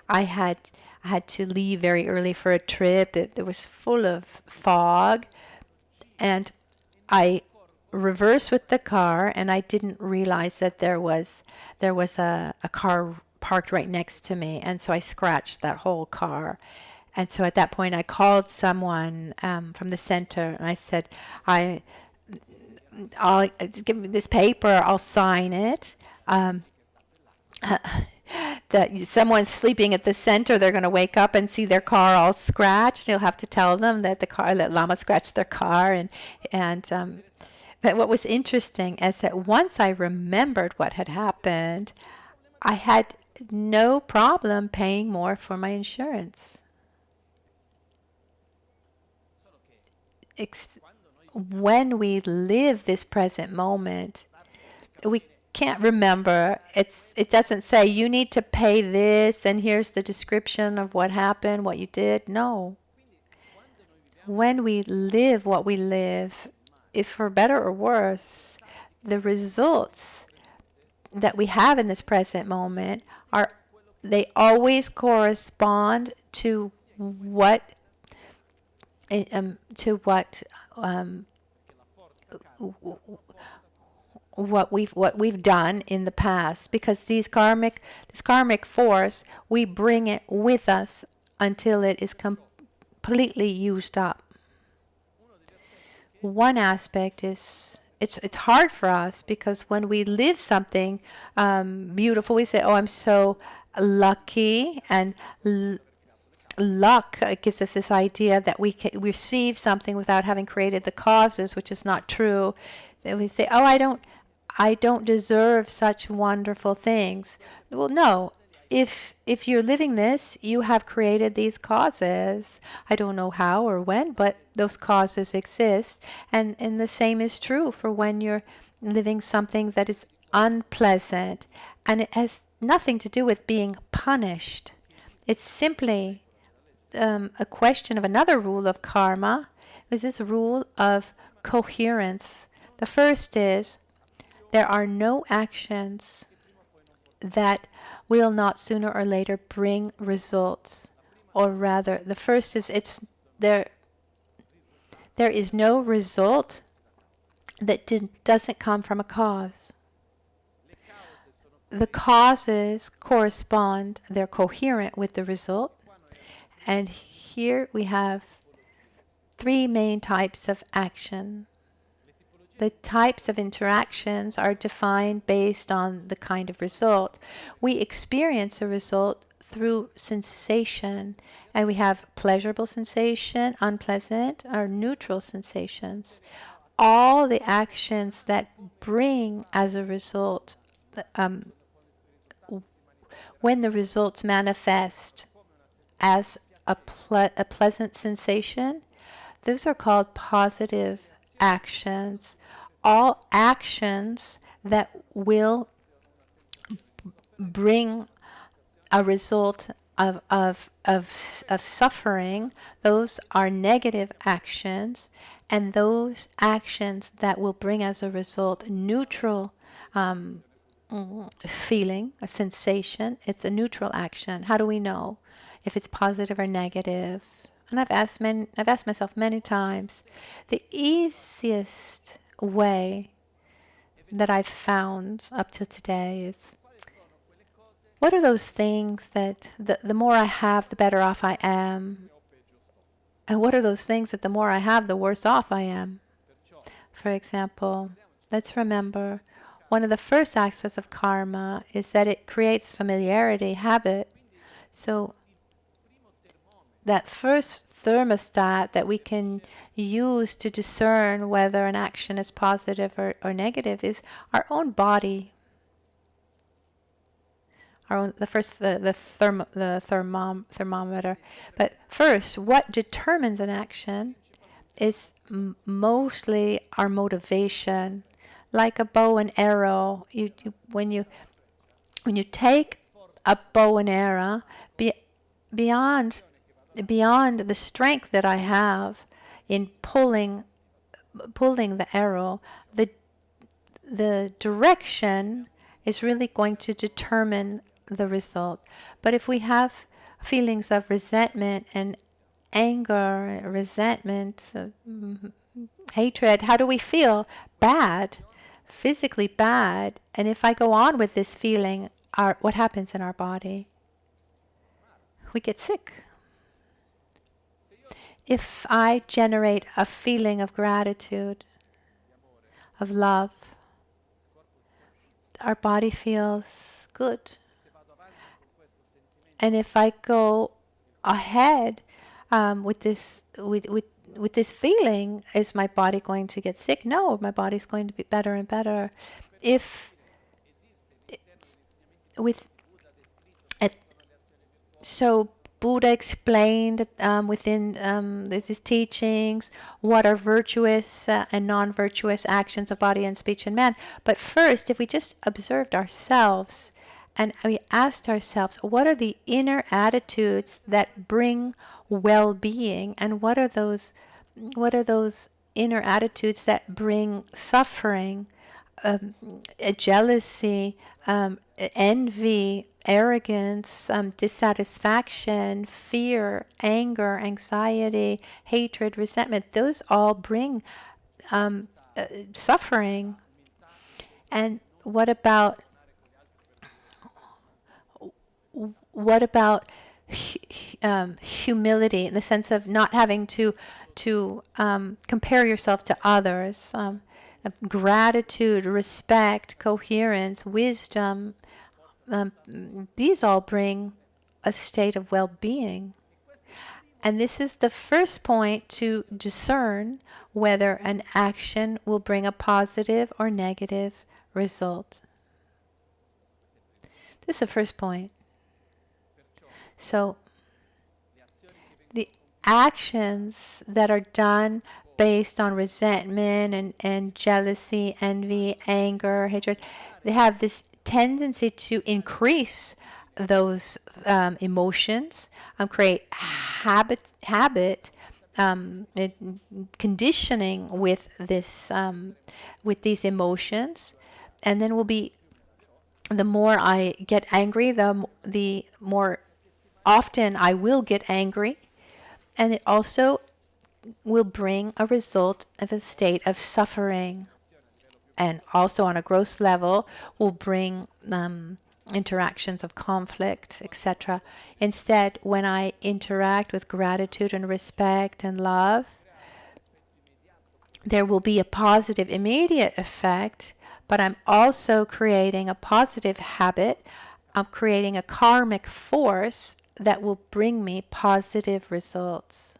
I had to leave very early for a trip. It was full of fog, and I reversed with the car, and I didn't realize that there was a car parked right next to me, and so I scratched that whole car. And so at that point, I called someone from the center, and I said, I'll give me this paper, I'll sign it. That someone's sleeping at the center, they're going to wake up and see their car all scratched. You'll have to tell them that that Lama scratched their car. But what was interesting is that once I remembered what had happened, I had no problem paying more for my insurance. When we live this present moment, we can't remember. It doesn't say you need to pay this and here's the description of what happened, what you did. No. When we live what we live, if for better or worse, the results that we have in this present moment they always correspond to what we've done in the past, because this karmic force, we bring it with us until it is completely used up. One aspect is it's hard for us because when we live something beautiful, we say, oh, I'm so lucky, and luck gives us this idea that we can receive something without having created the causes, which is not true. Then we say, oh, I don't deserve such wonderful things. Well, no. If you're living this, you have created these causes. I don't know how or when, but those causes exist. And the same is true for when you're living something that is unpleasant. And it has nothing to do with being punished. It's simply a question of another rule of karma, is this rule of coherence. The first is there are no actions that will not sooner or later bring results. Or rather, the first is there is no result that doesn't come from a cause. The causes correspond, they're coherent with the result. And here we have three main types of action. The types of interactions are defined based on the kind of result. We experience a result through sensation, and we have pleasurable sensation, unpleasant, or neutral sensations. all the actions that bring as a result, when the results manifest as a pleasant sensation, those are called positive actions. All actions that will bring a result of suffering, those are negative actions, and those actions that will bring as a result neutral feeling, a sensation, it's a neutral action. How do we know if it's positive or negative? And I've asked myself many times, the easiest way that I've found up to today is, what are those things that the more I have, the better off I am? And what are those things that the more I have, the worse off I am? For example, let's remember, one of the first aspects of karma is that it creates familiarity, habit. So that first thermostat that we can use to discern whether an action is positive or negative is our own body. The thermometer. But first, what determines an action is mostly our motivation. Like a bow and arrow, when you take a bow and arrow, beyond the strength that I have in pulling the arrow, the direction is really going to determine the result. But if we have feelings of resentment and anger, hatred, how do we feel? Bad, physically bad. And if I go on with this feeling, what happens in our body? We get sick. If I generate a feeling of gratitude, of love, our body feels good. And if I go ahead with this feeling, is my body going to get sick? No, my body's going to be better and better. So Buddha explained within his teachings what are virtuous and non-virtuous actions of body and speech and man. But first, if we just observed ourselves and we asked ourselves, what are the inner attitudes that bring well-being, and what are those inner attitudes that bring suffering, jealousy, envy, arrogance, dissatisfaction, fear, anger, anxiety, hatred, resentment. Those all bring suffering. And what about humility, in the sense of not having to compare yourself to others? Gratitude, respect, coherence, wisdom, these all bring a state of well-being. And this is the first point to discern whether an action will bring a positive or negative result. This is the first point. So the actions that are done based on resentment and jealousy, envy, anger, hatred, they have this tendency to increase those emotions, create habit conditioning with these emotions, and then the more I get angry, the more often I will get angry, and it also will bring a result of a state of suffering, and also on a gross level will bring interactions of conflict, etc. Instead, when I interact with gratitude and respect and love, there will be a positive immediate effect, but I'm also creating a positive habit. I'm creating a karmic force that will bring me positive results.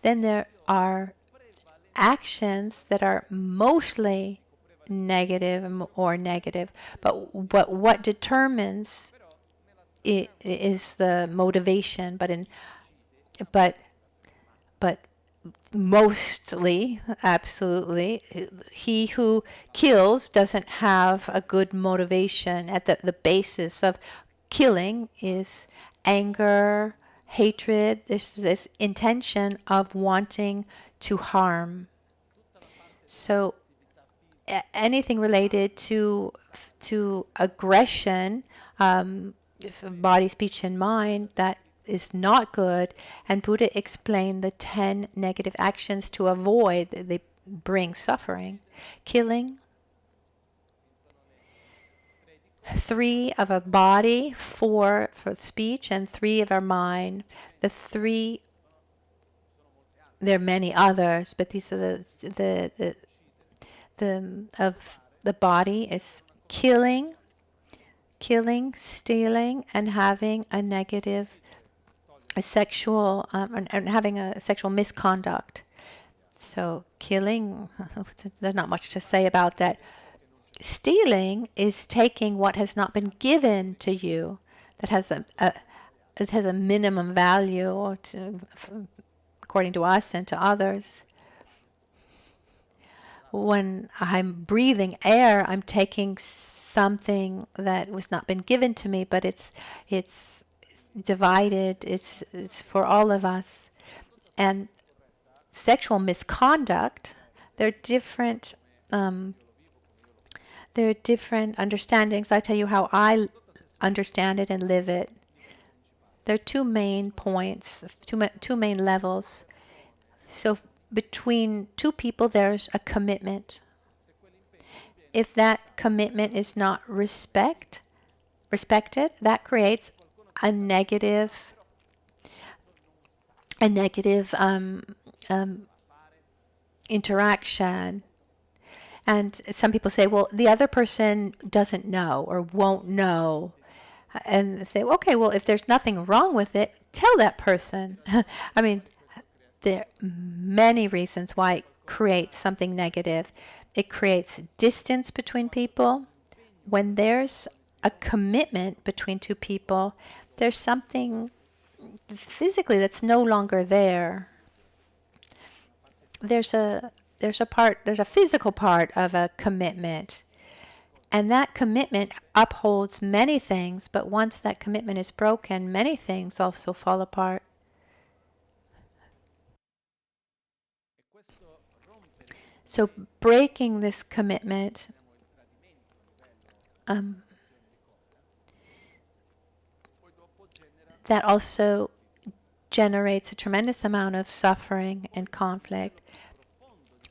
Then there are actions that are mostly negative, but what determines it is the motivation. But mostly, absolutely, he who kills doesn't have a good motivation. At the basis of killing is anger, hatred, this intention of wanting to harm. So anything related to aggression, body, speech, and mind, that is not good. And Buddha explained the 10 negative actions to avoid. They bring suffering. Killing. 3 of our body, 4 for speech, and 3 of our mind. The 3, there are many others, but these are the of the body is killing, stealing, and having a negative sexual and having a sexual misconduct. So killing, there's not much to say about that. Stealing is taking what has not been given to you, that has it has a minimum value according to us and to others. When I'm breathing air, I'm taking something that was not been given to me, but it's divided. It's for all of us. And sexual misconduct, there are different understandings. I tell you how I understand it and live it. There are 2 main points, two main levels. So between 2 people, there's a commitment. If that commitment is not respected, that creates a negative interaction. And some people say, well, the other person doesn't know or won't know. And they say, okay, well, if there's nothing wrong with it, tell that person. I mean, there are many reasons why it creates something negative. It creates distance between people. When there's a commitment between 2 people, there's something physically that's no longer there. There's a physical part of a commitment. And that commitment upholds many things, but once that commitment is broken, many things also fall apart. So breaking this commitment that also generates a tremendous amount of suffering and conflict.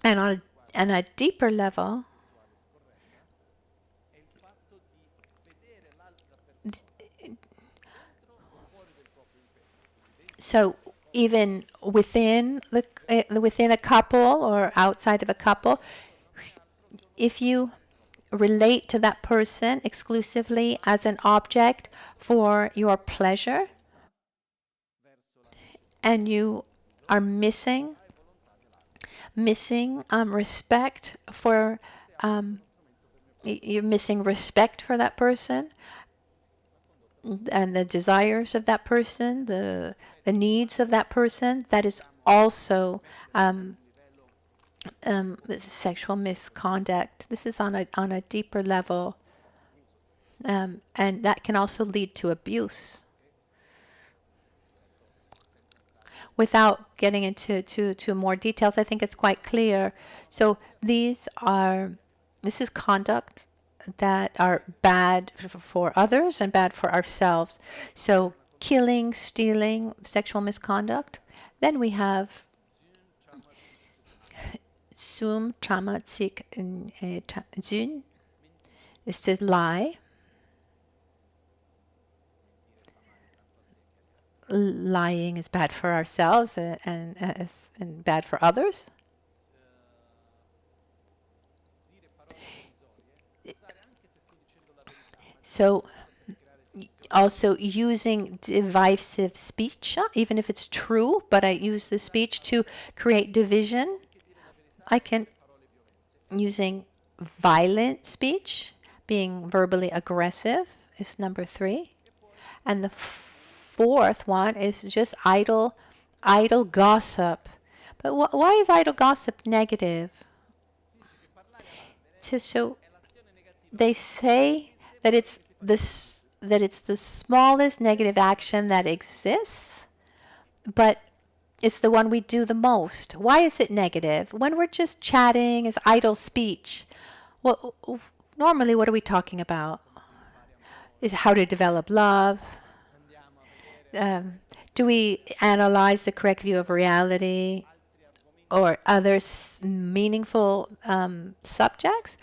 And on a deeper level, so even within a couple or outside of a couple, if you relate to that person exclusively as an object for your pleasure, and you are missing respect for you're missing respect for that person and the desires of that person, the needs of that person, that is also sexual misconduct. This is on a deeper level, and that can also lead to abuse. Without getting into more details, I think it's quite clear. So this is conduct that are bad for others and bad for ourselves. So killing, stealing, sexual misconduct. Then we have sum chama tsik jun, is to lie. Lying is bad for ourselves and bad for others. So also using divisive speech, even if it's true, but I use the speech to create division. I can, using violent speech, being verbally aggressive is number 3. And the fourth one is just idle gossip. But why is idle gossip negative? So they say that it's the smallest negative action that exists, but it's the one we do the most. Why is it negative? When we're just chatting, is idle speech. Well, normally, what are we talking about? Is how to develop love. Do we analyze the correct view of reality or other meaningful subjects?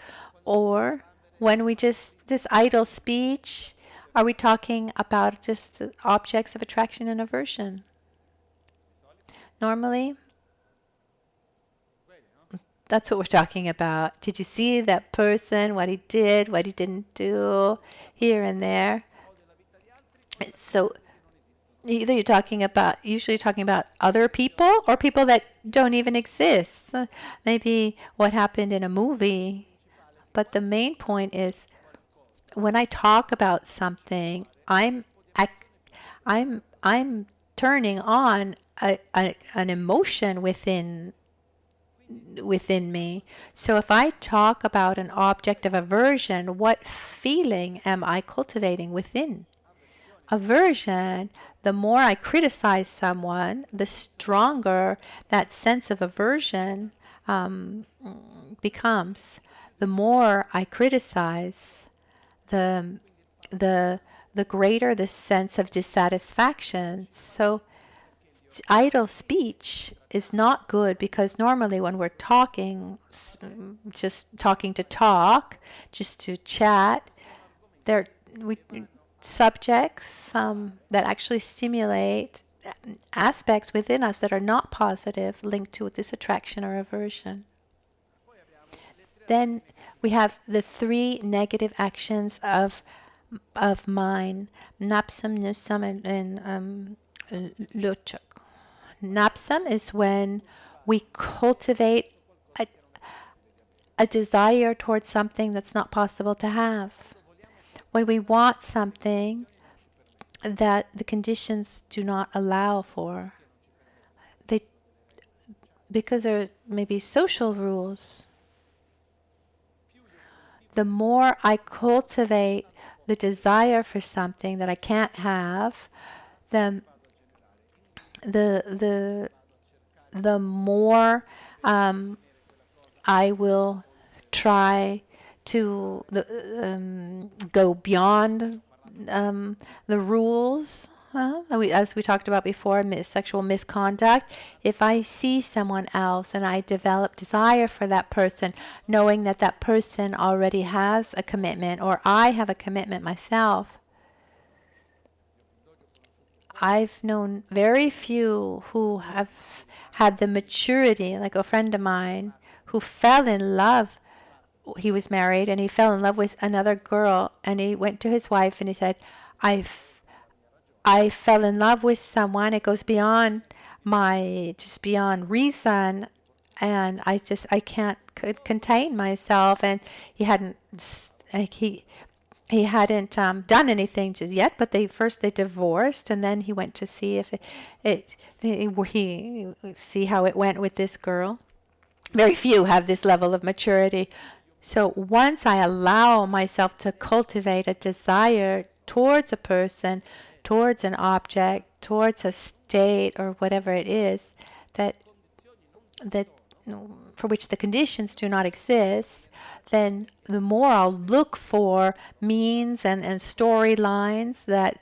Or when we just, this idle speech, are we talking about just objects of attraction and aversion? Normally, that's what we're talking about. Did you see that person, what he did, what he didn't do, here and there? So either you're usually talking about other people or people that don't even exist. Maybe what happened in a movie. But the main point is, when I talk about something, I'm turning on an emotion within me. So if I talk about an object of aversion, what feeling am I cultivating within? Aversion, the more I criticize someone, the stronger that sense of aversion becomes. The more I criticize, the greater the sense of dissatisfaction. So idle speech is not good, because normally when we're talking, just talking to talk, just to chat, subjects that actually stimulate aspects within us that are not positive, linked to this attraction or aversion. Then we have the 3 negative actions of mind: napsam, nusam, and luchak. Napsam is when we cultivate a desire towards something that's not possible to have. When we want something that the conditions do not allow for, because there may be social rules. The more I cultivate the desire for something that I can't have, the more I will try to go beyond the rules. As we talked about before, sexual misconduct. If I see someone else and I develop desire for that person, knowing that that person already has a commitment, or I have a commitment myself, I've known very few who have had the maturity, like a friend of mine who fell in love. He was married and he fell in love with another girl, and he went to his wife and he said, I fell in love with someone. It goes beyond beyond reason, and I can't contain myself. And he hadn't done anything just yet, but they divorced, and then he went to see if he see how it went with this girl. Very few have this level of maturity. So once I allow myself to cultivate a desire towards a person, towards an object, towards a state, or whatever it is that for which the conditions do not exist, then the more I'll look for means and storylines that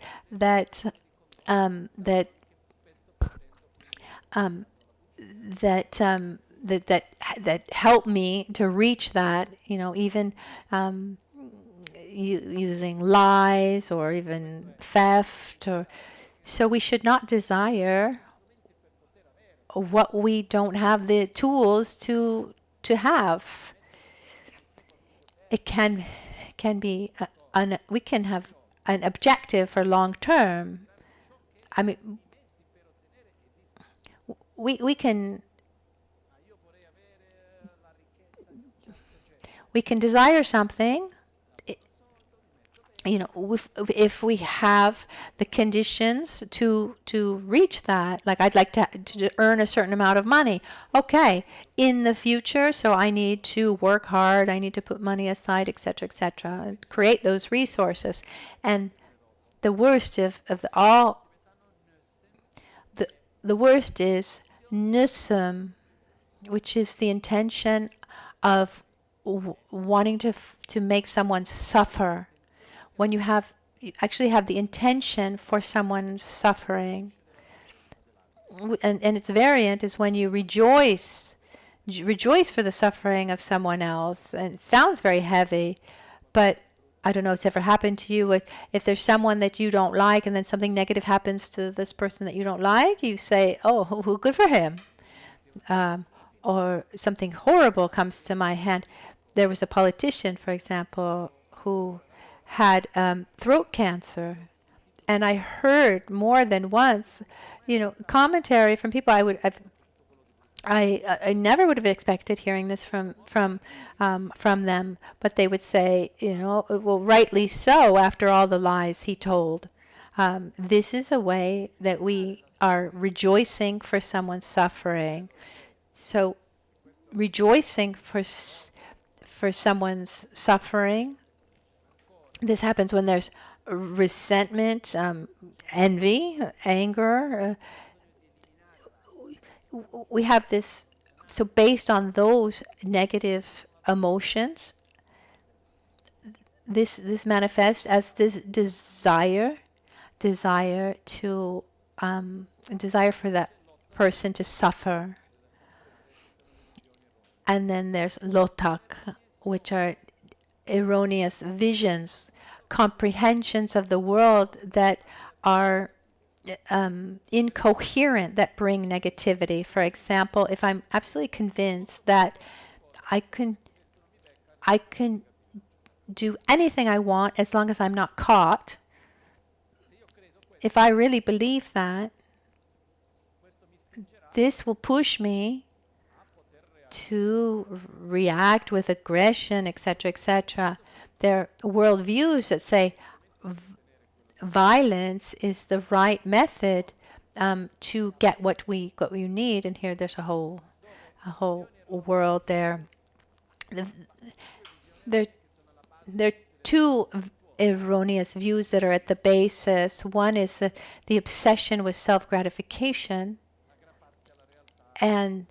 help me to reach that, even using lies or even theft. So we should not desire what we don't have the tools to have. It can be we can have an objective for long term. I mean, we can we can desire something, you know, if we have the conditions to reach that. Like, I'd like to earn a certain amount of money. Okay, in the future, so I need to work hard, I need to put money aside, etc., create those resources. And the worst of all, the worst is nusum, which is the intention of wanting to make someone suffer. When you actually have the intention for someone's suffering, and its variant is when you rejoice for the suffering of someone else. And it sounds very heavy, but I don't know if it's ever happened to you. If there's someone that you don't like and then something negative happens to this person that you don't like, you say, oh, good for him. Or something horrible comes to my hand. There was a politician, for example, who had throat cancer. And I heard more than once, commentary from people I never would have expected hearing this from them, but they would say, well, rightly so, after all the lies he told. This is a way that we are rejoicing for someone's suffering. So rejoicing for someone's suffering, this happens when there's resentment, envy, anger. We have this, so based on those negative emotions, this manifests as this desire for that person to suffer. And then there's lotak, which are erroneous visions, comprehensions of the world that are incoherent, that bring negativity. For example, if I'm absolutely convinced that I can do anything I want as long as I'm not caught, if I really believe that, this will push me to react with aggression, etc. There are worldviews that say violence is the right method to get what we need, and here there's a whole world there. There are two erroneous views that are at the basis. One is the obsession with self-gratification and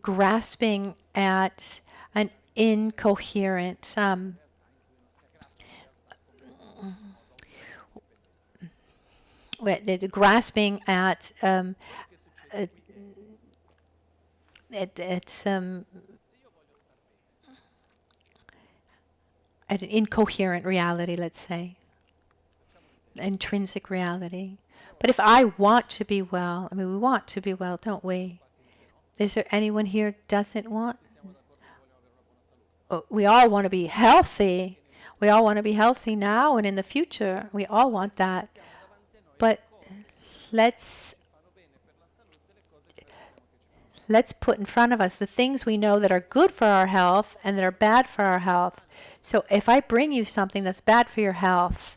grasping at an incoherent grasping at an incoherent reality, let's say, intrinsic reality. But if I want to be well, we want to be well, don't we? Is there anyone here doesn't want? We all want to be healthy. We all want to be healthy now and in the future. We all want that. But let's put in front of us the things we know that are good for our health and that are bad for our health. So if I bring you something that's bad for your health,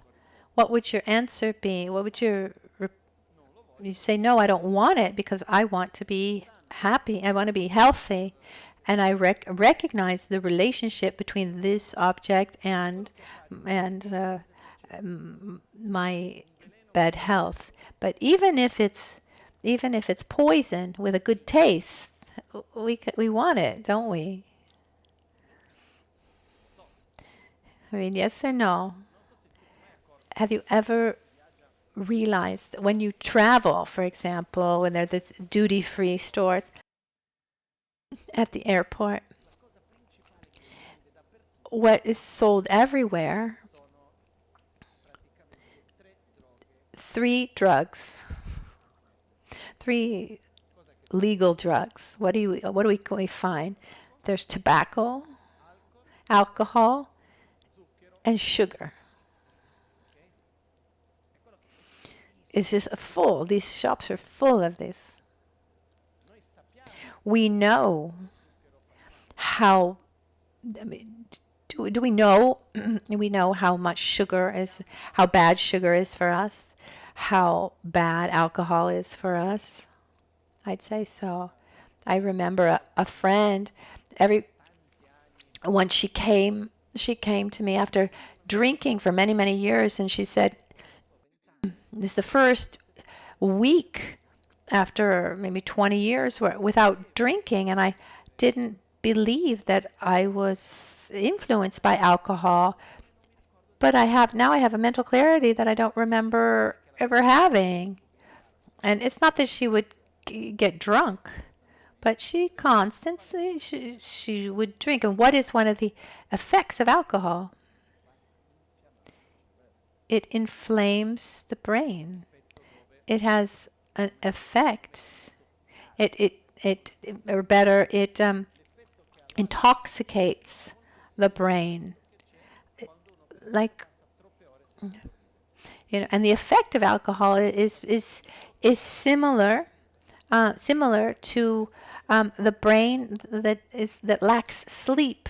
what would your answer be? What would you say, no, I don't want it because I want to be happy. I want to be healthy. And I recognize the relationship between this object and my bad health. But even if it's poison with a good taste, we want it, don't we? Yes or no? Have you ever realized when you travel, for example, when there's this duty-free stores at the airport, what is sold everywhere? 3 drugs. 3 legal drugs. What do we find? There's tobacco, alcohol, and sugar. It's just full. These shops are full of this. We know how I mean, do we know we know how much sugar is, how bad sugar is for us, how bad alcohol is for us? I'd say so. I remember a friend, once she came to me after drinking for many, many years, and she said, this is the first week after maybe 20 years without drinking, and I didn't believe that I was influenced by alcohol. But I have a mental clarity that I don't remember ever having. And it's not that she would get drunk, but she constantly she would drink. And what is one of the effects of alcohol? It inflames the brain. It has an effect. It intoxicates the brain. Like, and the effect of alcohol is similar to the brain that lacks sleep.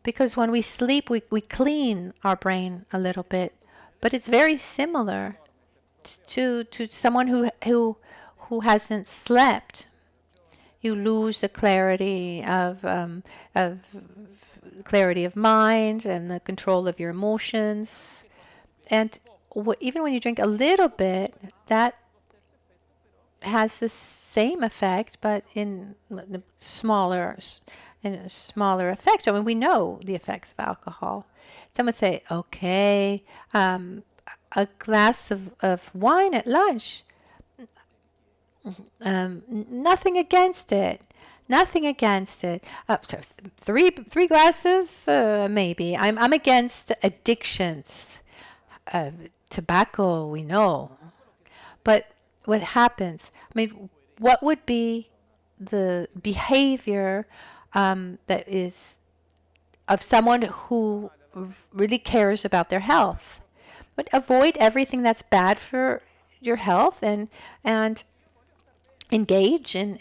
Because when we sleep, we clean our brain a little bit, but it's very similar to someone who hasn't slept. You lose the clarity of mind and the control of your emotions. And even when you drink a little bit, that has the same effect, but in smaller effects. I mean, we know the effects of alcohol. Some would say, okay, a glass of wine at lunch. Nothing against it. Nothing against it. Three glasses, maybe. I'm against addictions. Tobacco, we know. But what happens? I mean, what would be the behavior that is of someone who really cares about their health? But avoid everything that's bad for your health and engage in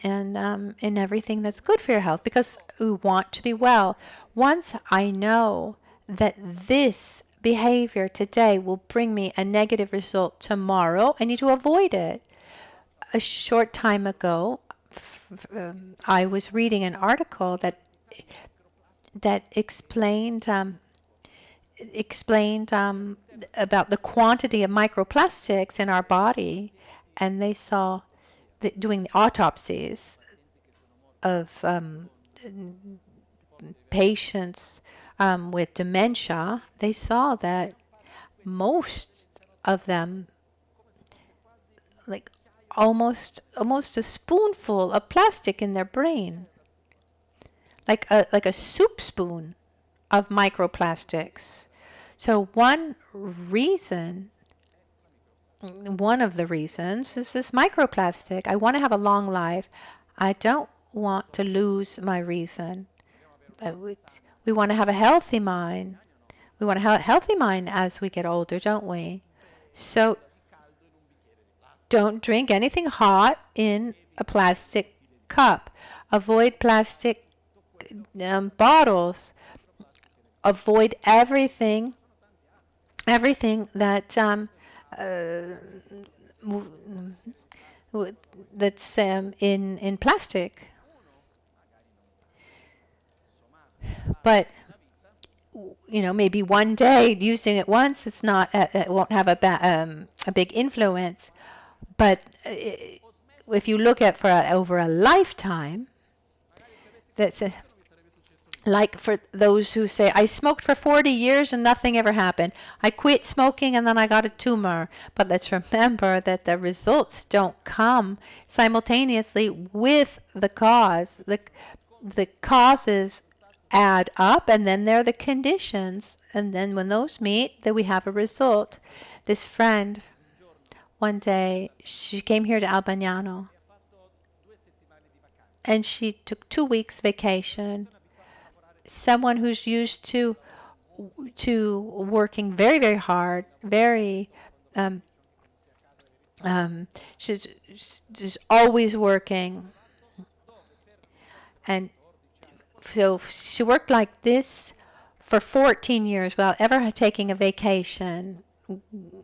everything that's good for your health, because we want to be well. Once I know that this behavior today will bring me a negative result tomorrow, I need to avoid it. A short time ago, I was reading an article that explained about the quantity of microplastics in our body, and they saw doing the autopsies of patients with dementia. They saw that most of them, like almost a spoonful of plastic in their brain, like a soup spoon of microplastics. So one of the reasons is this microplastic. I want to have a long life. I don't want to lose my reason. We want to have a healthy mind. We want to have a healthy mind as we get older, don't we? So don't drink anything hot in a plastic cup. Avoid plastic bottles. Avoid everything that that's in plastic. But maybe one day using it once, it won't have a big influence. But if you look at over a lifetime, that's like for those who say, I smoked for 40 years and nothing ever happened. I quit smoking and then I got a tumor. But let's remember that the results don't come simultaneously with the cause. The causes add up, and then there are the conditions. And then when those meet, then we have a result. This friend, one day, she came here to Albagnano, and she took 2 weeks vacation. Someone who's used to working very, very hard, very she's always working, and So she worked like this for 14 years without ever taking a vacation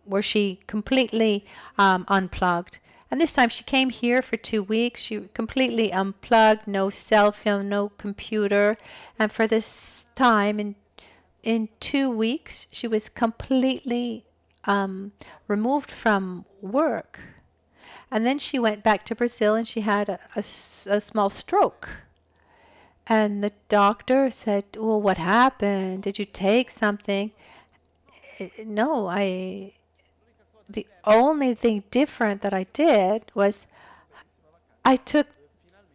where she completely unplugged. And this time she came here for 2 weeks. She completely unplugged, no cell phone, no computer. And for this time, in 2 weeks, she was completely removed from work. And then she went back to Brazil and she had a small stroke. And the doctor said, well, what happened? Did you take something? No, the only thing different that I did was I took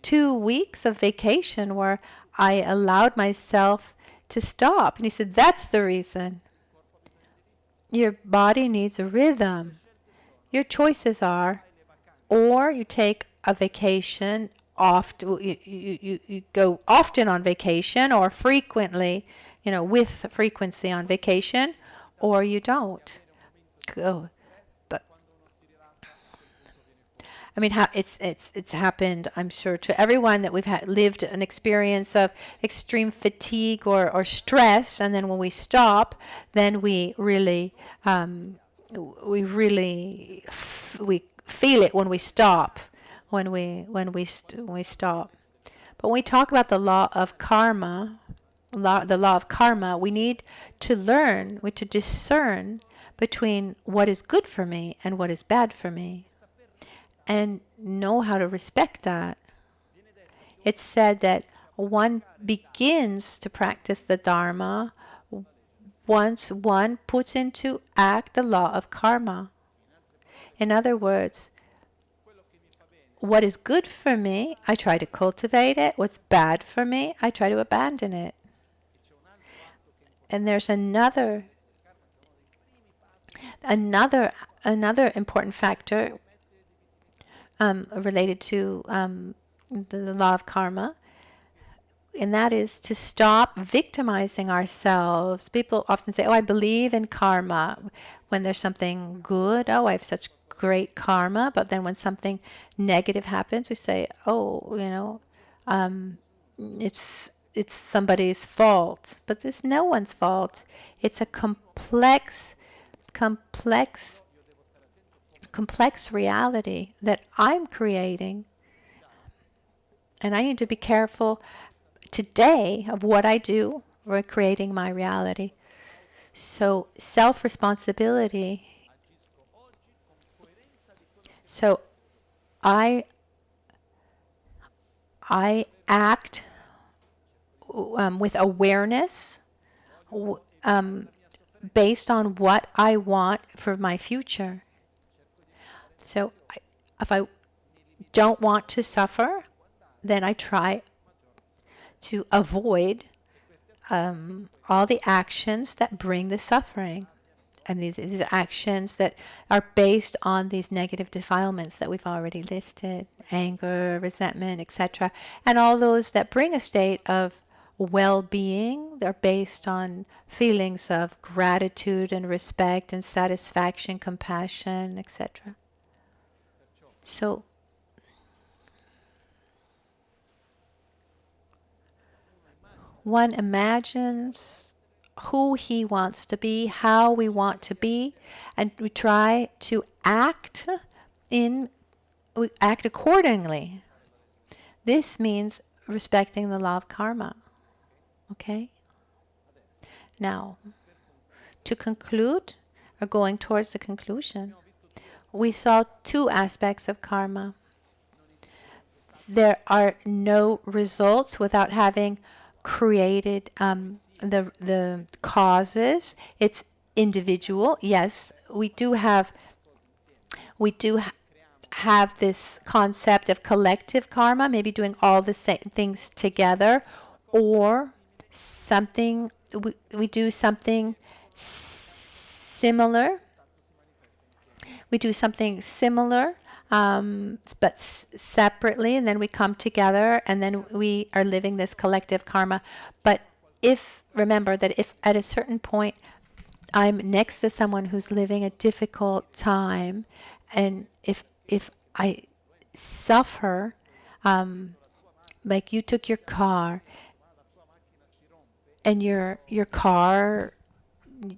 2 weeks of vacation where I allowed myself to stop. And he said, that's the reason. Your body needs a rhythm. Your choices are, or you take a vacation, you go often on vacation or frequently, with frequency on vacation, or you don't go. But I mean, it's happened, I'm sure, to everyone that we've lived an experience of extreme fatigue or stress, and then when we stop, then we really we feel it when we stop. When we stop. But when we talk about the law of karma, we need to learn, to discern between what is good for me and what is bad for me, and know how to respect that. It's said that one begins to practice the Dharma once one puts into act the law of karma. In other words, what is good for me, I try to cultivate it. What's bad for me, I try to abandon it. And there's another important factor related to the law of karma, and that is to stop victimizing ourselves. People often say, oh, I believe in karma. When there's something good, oh, I have such great karma. But then when something negative happens, we say, oh, it's somebody's fault. But it's no one's fault. It's a complex reality that I'm creating. And I need to be careful today of what I do for creating my reality. So self-responsibility. So I act with awareness based on what I want for my future. So if I don't want to suffer, then I try to avoid all the actions that bring the suffering. And these actions that are based on these negative defilements that we've already listed, anger, resentment, etc. And all those that bring a state of well-being, they're based on feelings of gratitude and respect and satisfaction, compassion, etc. So one imagines who he wants to be, how we want to be, and we try to act accordingly. This means respecting the law of karma. Okay? Now, to conclude, or going towards the conclusion, we saw two aspects of karma. There are no results without having created the causes. It's individual. Yes, we do have this concept of collective karma, maybe doing all the same things together, or something we do something similar. We do something similar, but separately, and then we come together, and then we are living this collective karma. But remember that if at a certain point I'm next to someone who's living a difficult time, and if I suffer, like you took your car, and your car,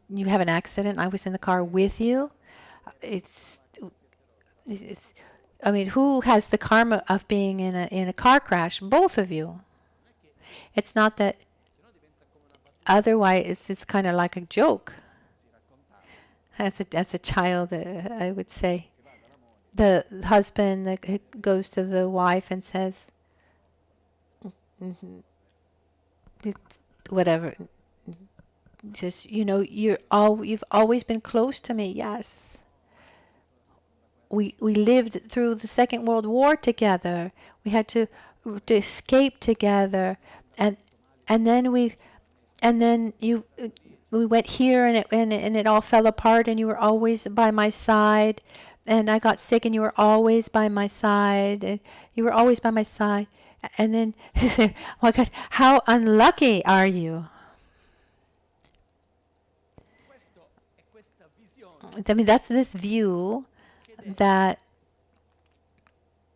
you have an accident. I was in the car with you. It's I mean, who has the karma of being in a car crash? Both of you. It's not that. Otherwise, it's kind of like a joke. As a child, I would say, the husband that goes to the wife and says, "Mhm, whatever, just you've always been close to me." Yes. We lived through the Second World War together. We had to escape together, and then we went here, and it all fell apart, and you were always by my side, and I got sick, and you were always by my side, and you were always by my side, and then oh my God, how unlucky are you? I mean, that's this view that,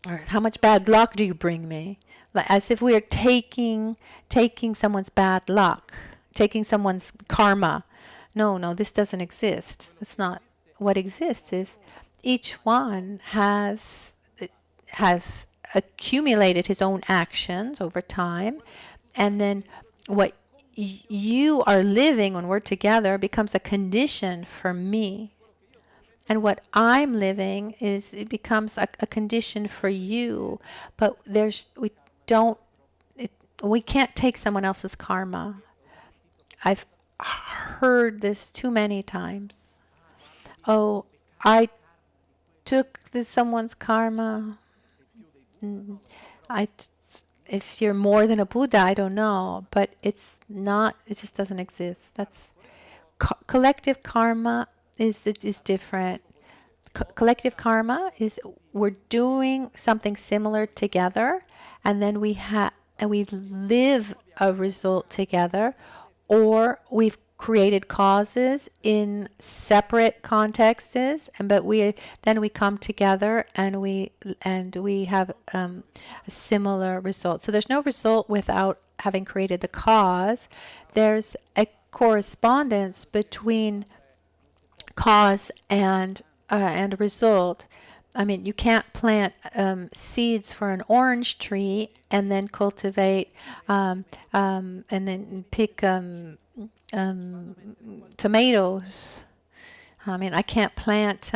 or how much bad luck do you bring me? Like, as if we are taking someone's bad luck, taking someone's karma. No, this doesn't exist. That's not what exists. Is each one has accumulated his own actions over time, and then what you are living when we're together becomes a condition for me. And what I'm living it becomes a condition for you. But we can't take someone else's karma. I've heard this too many times. Oh, I took someone's karma. If you're more than a Buddha, I don't know, but it's not. It just doesn't exist. That's collective karma. Is different. Collective karma is we're doing something similar together, and then we live a result together, or we've created causes in separate contexts, but we come together and we have a similar result. So there's no result without having created the cause. There's a correspondence between cause and a result. I mean, you can't plant seeds for an orange tree and then cultivate and then pick tomatoes. I mean, I can't plant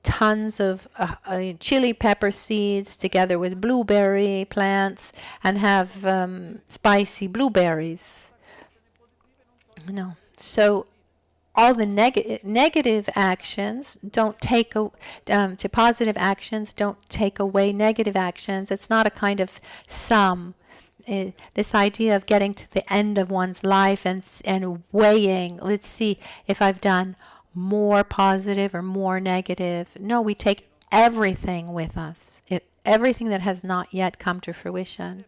tons of chili pepper seeds together with blueberry plants and have spicy blueberries. No. So all the negative actions don't take to positive actions don't take away negative actions. It's not a kind of sum. This idea of getting to the end of one's life and weighing, let's see if I've done more positive or more negative. No, we take everything with us, everything that has not yet come to fruition.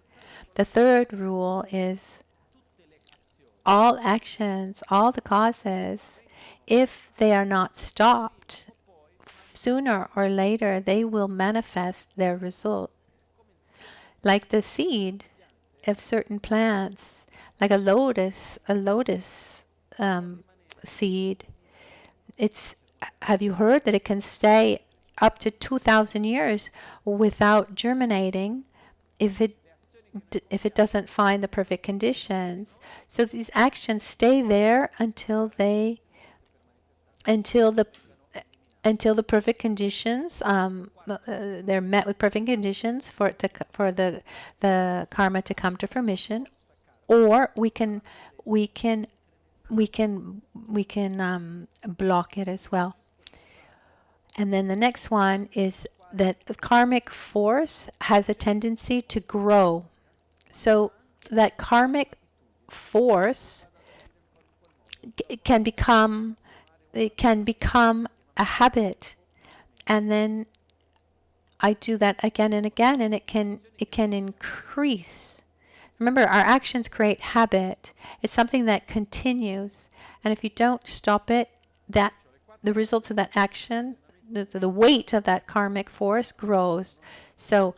The third rule is all actions, all the causes, if they are not stopped, sooner or later they will manifest their result. Like the seed of certain plants, like a lotus seed. Have you heard that it can stay up to 2,000 years without germinating if it doesn't find the perfect conditions? So these actions stay there until the perfect conditions, they're met with perfect conditions for the karma to come to fruition, or we can block it as well. And then the next one is that the karmic force has a tendency to grow. So that karmic force can become a habit, and then I do that again and again, and it can increase. Remember, our actions create habit. It's something that continues, and if you don't stop it, that the results of that action, the weight of that karmic force grows. So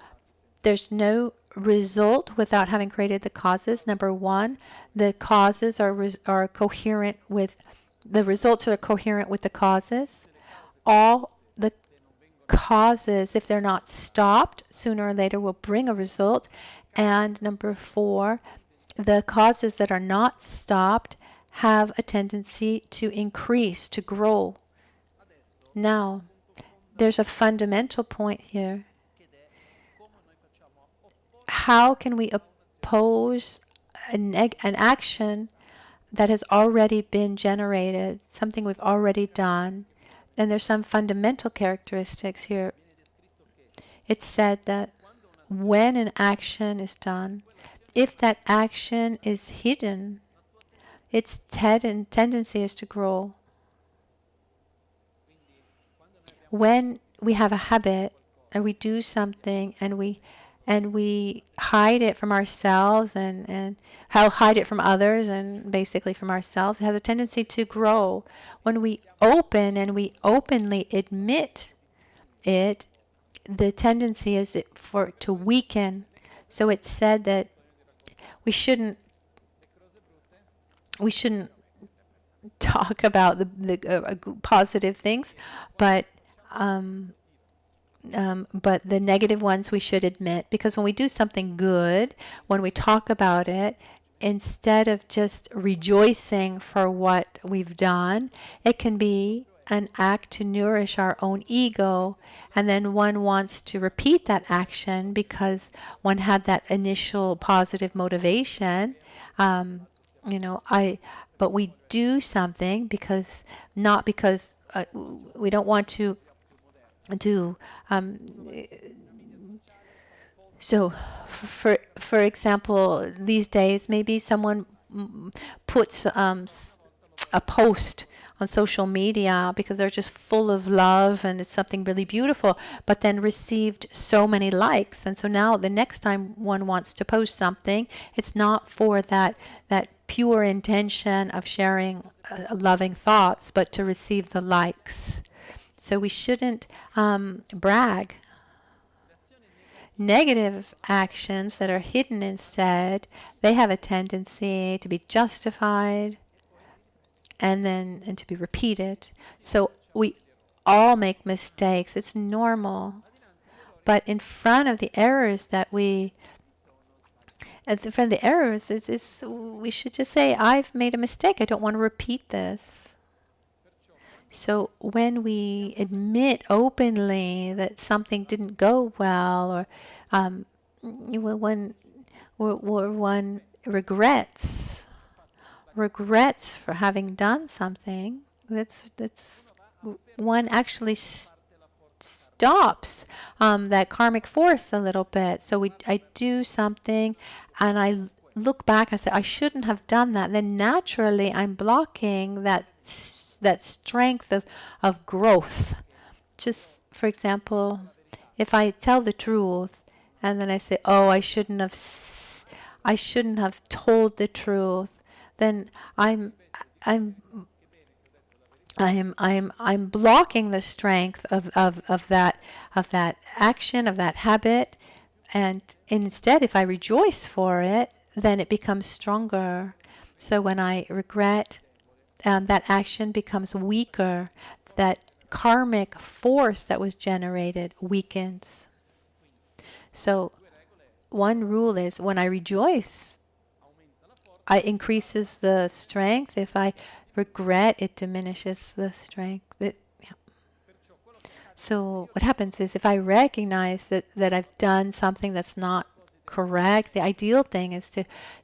there's no result without having created the causes. Number one, the causes are coherent with the results are coherent with the causes. All the causes, if they're not stopped, sooner or later will bring a result. And number four, the causes that are not stopped have a tendency to increase, to grow. Now, there's a fundamental point here. How can we oppose an action that has already been generated, something we've already done? And there's some fundamental characteristics here. It's said that when an action is done, if that action is hidden, its tendency is to grow. When we have a habit and we do something and we hide it from ourselves and hide it from others and basically from ourselves, it has a tendency to grow. When we open and we openly admit it, the tendency is for it to weaken. So it's said that we shouldn't talk about the positive things, but the negative ones we should admit, because when we do something good, when we talk about it, instead of just rejoicing for what we've done, it can be an act to nourish our own ego, and then one wants to repeat that action because one had that initial positive motivation. But we do something because not because we don't want to do. So, for example, these days maybe someone puts a post on social media because they're just full of love and it's something really beautiful, but then received so many likes, and so now the next time one wants to post something, it's not for that pure intention of sharing loving thoughts, but to receive the likes. So we shouldn't brag. Negative actions that are hidden instead, they have a tendency to be justified and to be repeated. So we all make mistakes. It's normal. But in front of the errors we should just say, I've made a mistake. I don't want to repeat this. So when we admit openly that something didn't go well, or when one regrets for having done something, that's one actually stops that karmic force a little bit. So I do something and I look back and say, I shouldn't have done that. Then naturally I'm blocking that strength of growth. Just for example, if I tell the truth and then I say, oh, I shouldn't have told the truth, then I'm blocking the strength of that action, of that habit. And instead, if I rejoice for it, then it becomes stronger. So when I regret, that action becomes weaker. That karmic force that was generated weakens. So one rule is, when I rejoice, it increases the strength. If I regret, it diminishes the strength. So what happens is, if I recognize that I've done something that's not correct, the ideal thing is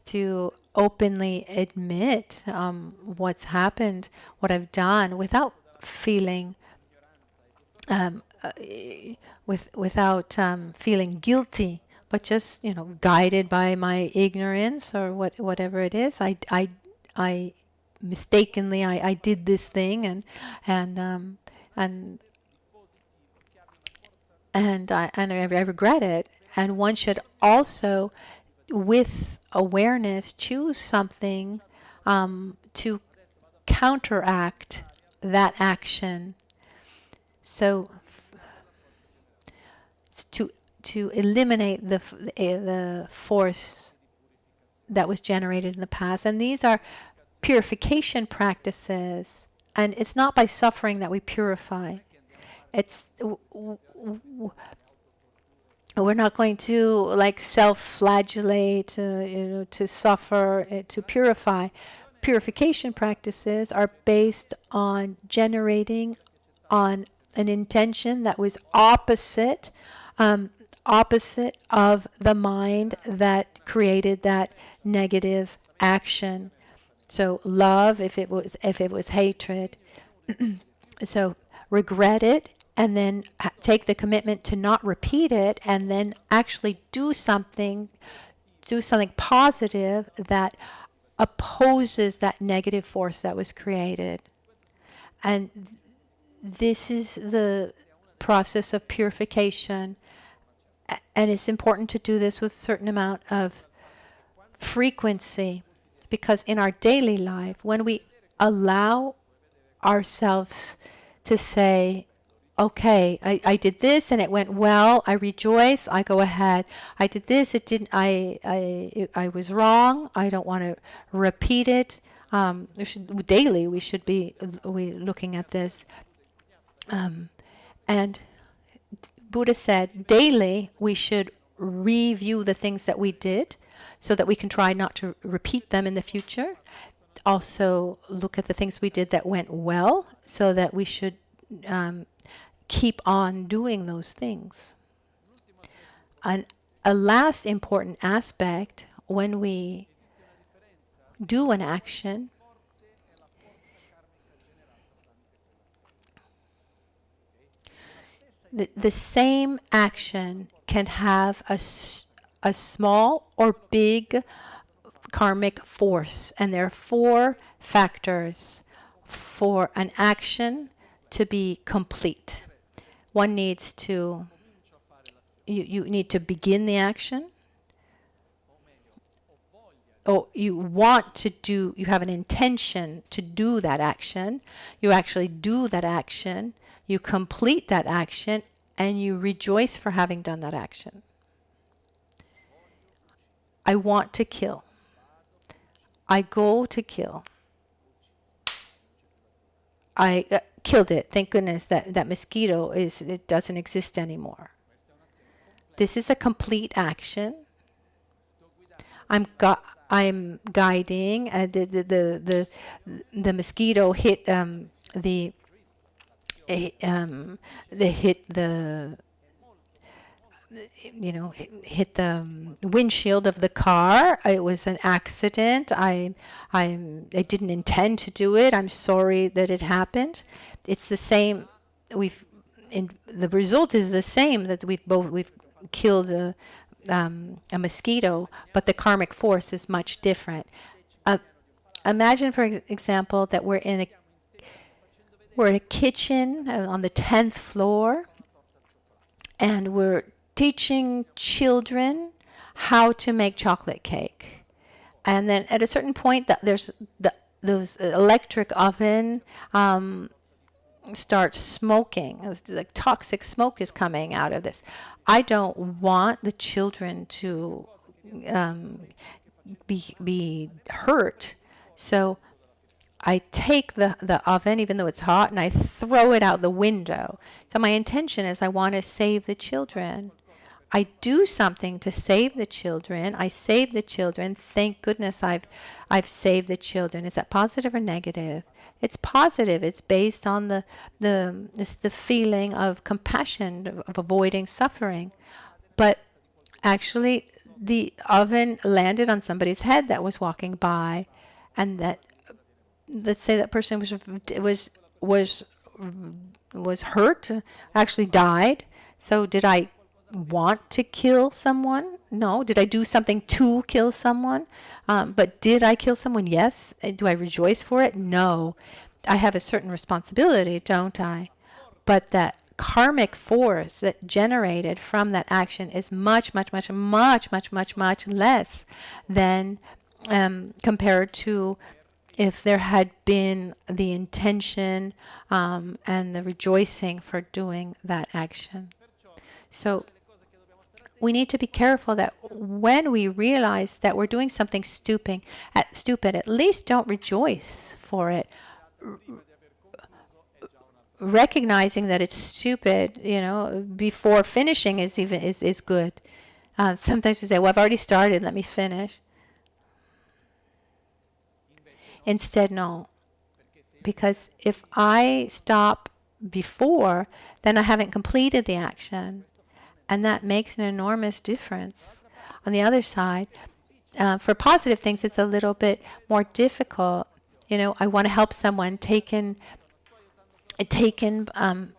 to openly admit what's happened, what I've done, without feeling without feeling guilty, but just guided by my ignorance or whatever it is. I mistakenly I did this thing and I regret it. And one should also, with awareness, choose something to counteract that action. So to eliminate the force that was generated in the past. And these are purification practices. And it's not by suffering that we purify. It's we're not going to like self-flagellate, to suffer, to purify. Purification practices are based on generating on an intention that was opposite of the mind that created that negative action. So love, if it was hatred, so regret it, and then take the commitment to not repeat it, and then actually do something positive that opposes that negative force that was created. And this is the process of purification, and it's important to do this with a certain amount of frequency, because in our daily life, when we allow ourselves to say, okay, I did this and it went well, I rejoice, I go ahead. I did this, it didn't, I was wrong, I don't want to repeat it. Daily we should be looking at this. And Buddha said daily we should review the things that we did so that we can try not to repeat them in the future. Also look at the things we did that went well so that we should keep on doing those things. And a last important aspect when we do an action, the same action can have a small or big karmic force. And there are 4 factors for an action to be complete. One needs to, you need to begin the action. Or you want to do, you have an intention to do that action. You actually do that action. You complete that action, and you rejoice for having done that action. I want to kill. I go to kill. I killed it. Thank goodness that mosquito it doesn't exist anymore. This is a complete action. I'm guiding. The mosquito hit hit the windshield of the car. It was an accident. I didn't intend to do it. I'm sorry that it happened. It's the same. The result is the same, that we've killed a mosquito, but the karmic force is much different. Imagine, for example, that we're in a kitchen on the 10th floor, and we're teaching children how to make chocolate cake. And then at a certain point, there's those electric oven starts smoking. It's like toxic smoke is coming out of this. I don't want the children to be hurt. So I take the oven, even though it's hot, and I throw it out the window. So my intention is I want to save the children. I do something to save the children. I save the children. Thank goodness I've saved the children. Is that positive or negative? It's positive. It's based on the feeling of compassion, of avoiding suffering. But actually, the oven landed on somebody's head that was walking by, and that, let's say that person was hurt, actually died. So did I want to kill someone? No. Did I do something to kill someone? But did I kill someone? Yes. Do I rejoice for it? No. I have a certain responsibility, don't I? But that karmic force that generated from that action is much, much, much, much, much, much, much less than compared to if there had been the intention and the rejoicing for doing that action. So we need to be careful that when we realize that we're doing something stupid, at least don't rejoice for it. Recognizing that it's stupid, before finishing is good. Sometimes we say, "Well, I've already started. Let me finish." Instead, no, because if I stop before, then I haven't completed the action, and that makes an enormous difference. On the other side, for positive things, it's a little bit more difficult. I want to help someone taken taken from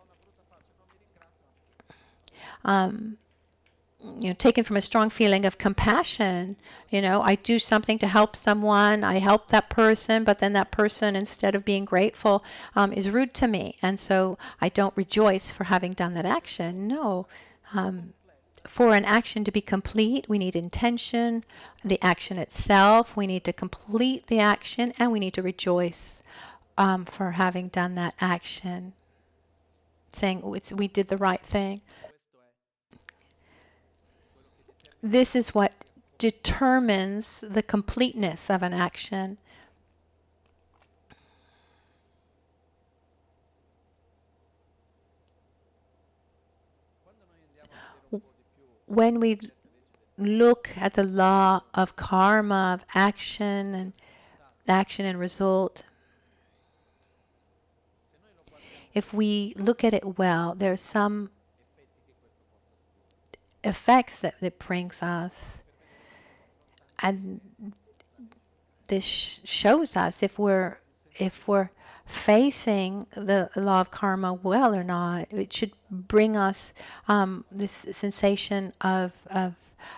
a strong feeling of compassion. I do something to help someone, I help that person, but then that person, instead of being grateful, is rude to me, and so I don't rejoice for having done that action. No. For an action to be complete, we need intention, the action itself, we need to complete the action, and we need to rejoice for having done that action, saying we did the right thing. This is what determines the completeness of an action. When we look at the law of karma, of action and result, if we look at it well, there are some effects that it brings us. And this shows us if we're facing the law of karma well or not. It should bring us this sensation of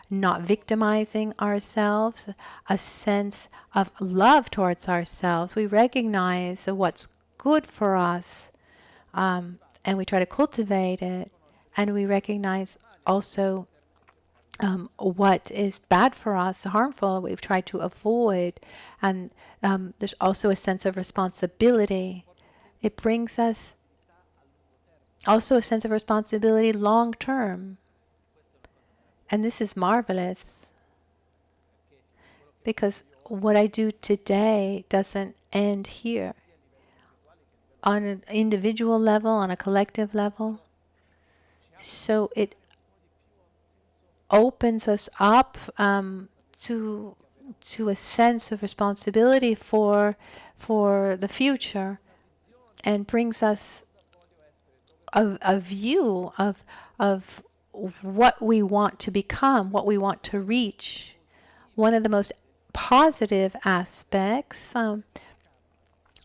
not victimizing ourselves, a sense of love towards ourselves. We recognize what's good for us, and we try to cultivate it, and we recognize also what is bad for us, harmful, we've tried to avoid. And there's also a sense of responsibility. It brings us also a sense of responsibility long term. And this is marvelous, because what I do today doesn't end here. On an individual level, on a collective level. So it opens us up to a sense of responsibility for the future, and brings us a view of what we want to become, what we want to reach. One of the most positive aspects of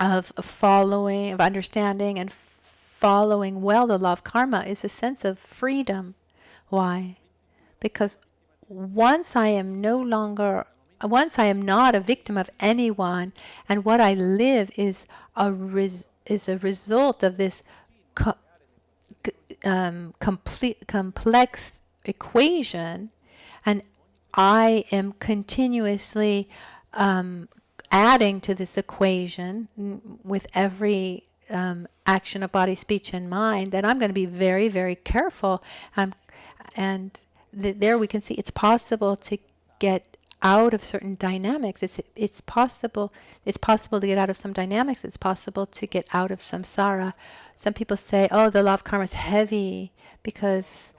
understanding and following well the law of karma is a sense of freedom. Why? Because once I am not a victim of anyone, and what I live is a result of this complex equation, and I am continuously adding to this equation with every action of body, speech, and mind, then I'm going to be very, very careful. There we can see it's possible to get out of certain dynamics. It's possible to get out of some dynamics. It's possible to get out of samsara. Some people say, "Oh, the law of karma is heavy because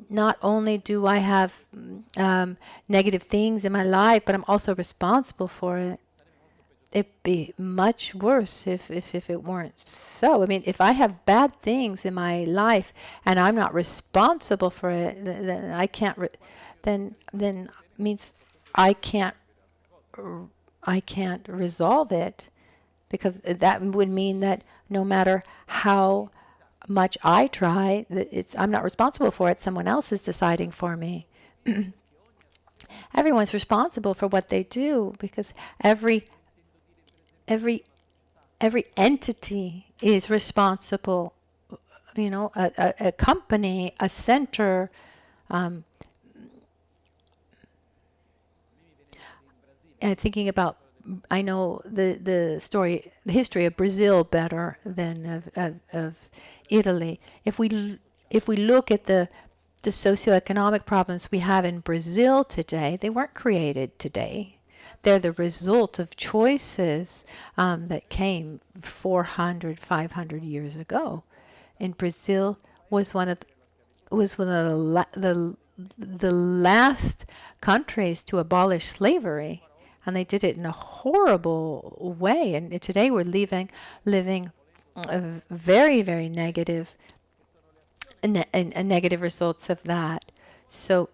not only do I have negative things in my life, but I'm also responsible for it." It'd be much worse if it weren't so. I mean, if I have bad things in my life and I'm not responsible for it, then I can't. Then means I can't resolve it, because that would mean that no matter how much I try, I'm not responsible for it. Someone else is deciding for me. Everyone's responsible for what they do, because every entity is responsible. A company, a center. Thinking about, I know the history of Brazil better than of Italy. If we look at the the socioeconomic problems we have in Brazil today, they weren't created today. They're the result of choices that came 400, 500 years ago. In Brazil was one of the last countries to abolish slavery, and they did it in a horrible way. And today we're living a very, very negative negative results of that. So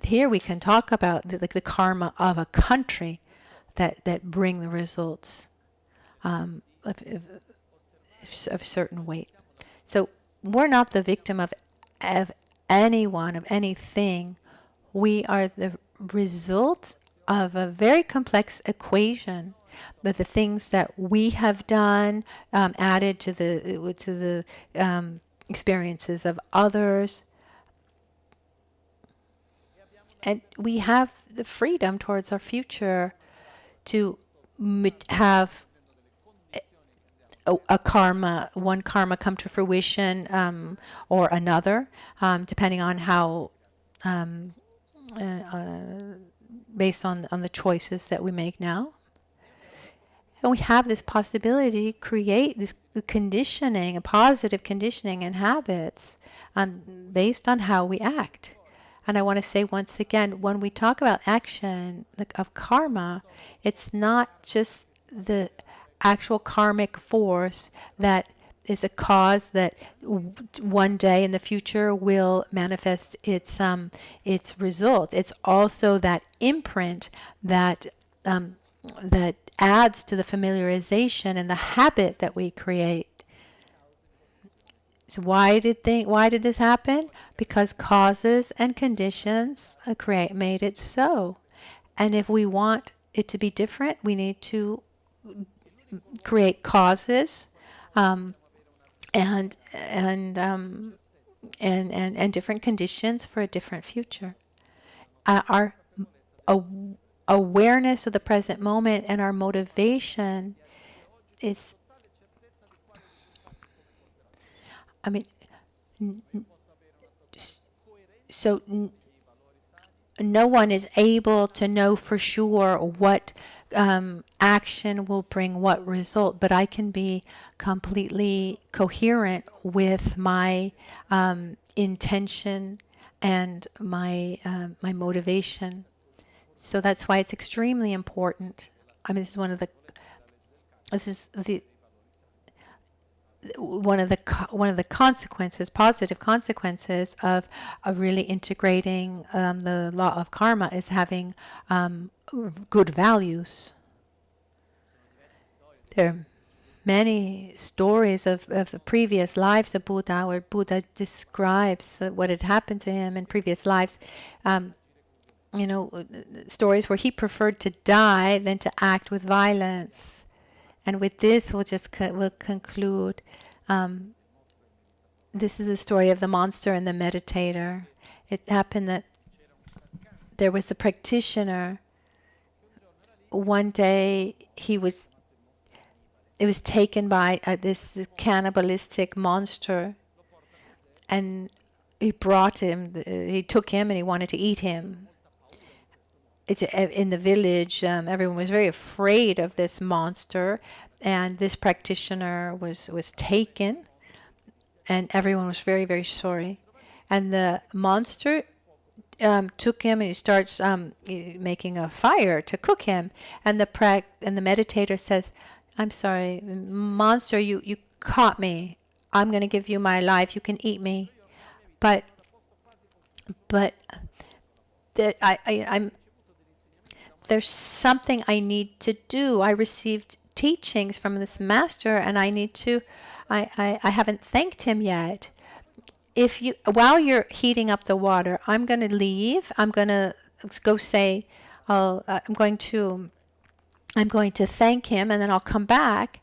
here we can talk about the karma of a country that bring the results of certain weight. So we're not the victim of anyone, of anything. We are the result of a very complex equation, but the things that we have done added to the experiences of others, and we have the freedom towards our future to have a karma, one karma come to fruition or another, depending on how, based on the choices that we make now. And we have this possibility to create this conditioning, a positive conditioning and habits based on how we act. And I want to say once again, when we talk about action of karma, it's not just the actual karmic force that is a cause that one day in the future will manifest its result. It's also that imprint that that adds to the familiarization and the habit that we create. So why did this happen? Because causes and conditions made it so. And if we want it to be different, we need to create causes and different conditions for a different future. Our awareness of the present moment and our motivation is, so no one is able to know for sure what action will bring what result, but I can be completely coherent with my intention and my motivation. So that's why it's extremely important. This is one of the consequences, positive consequences of really integrating the law of karma is having good values. There are many stories of previous lives of Buddha where Buddha describes what had happened to him in previous lives. Stories where he preferred to die than to act with violence. And with this, we'll conclude. This is the story of the monster and the meditator. It happened that there was a practitioner. One day, it was taken by this cannibalistic monster, and he took him, and he wanted to eat him. In the village, everyone was very afraid of this monster, and this practitioner was taken, and everyone was very, very sorry. And the monster took him, and he starts making a fire to cook him. And the meditator says, "I'm sorry, monster, you caught me. I'm going to give you my life. You can eat me, but there's something I need to do. I received teachings from this master, and I haven't thanked him yet. While you're heating up the water, I'm going to leave. I'm going to go say, I'm going to thank him, and then I'll come back."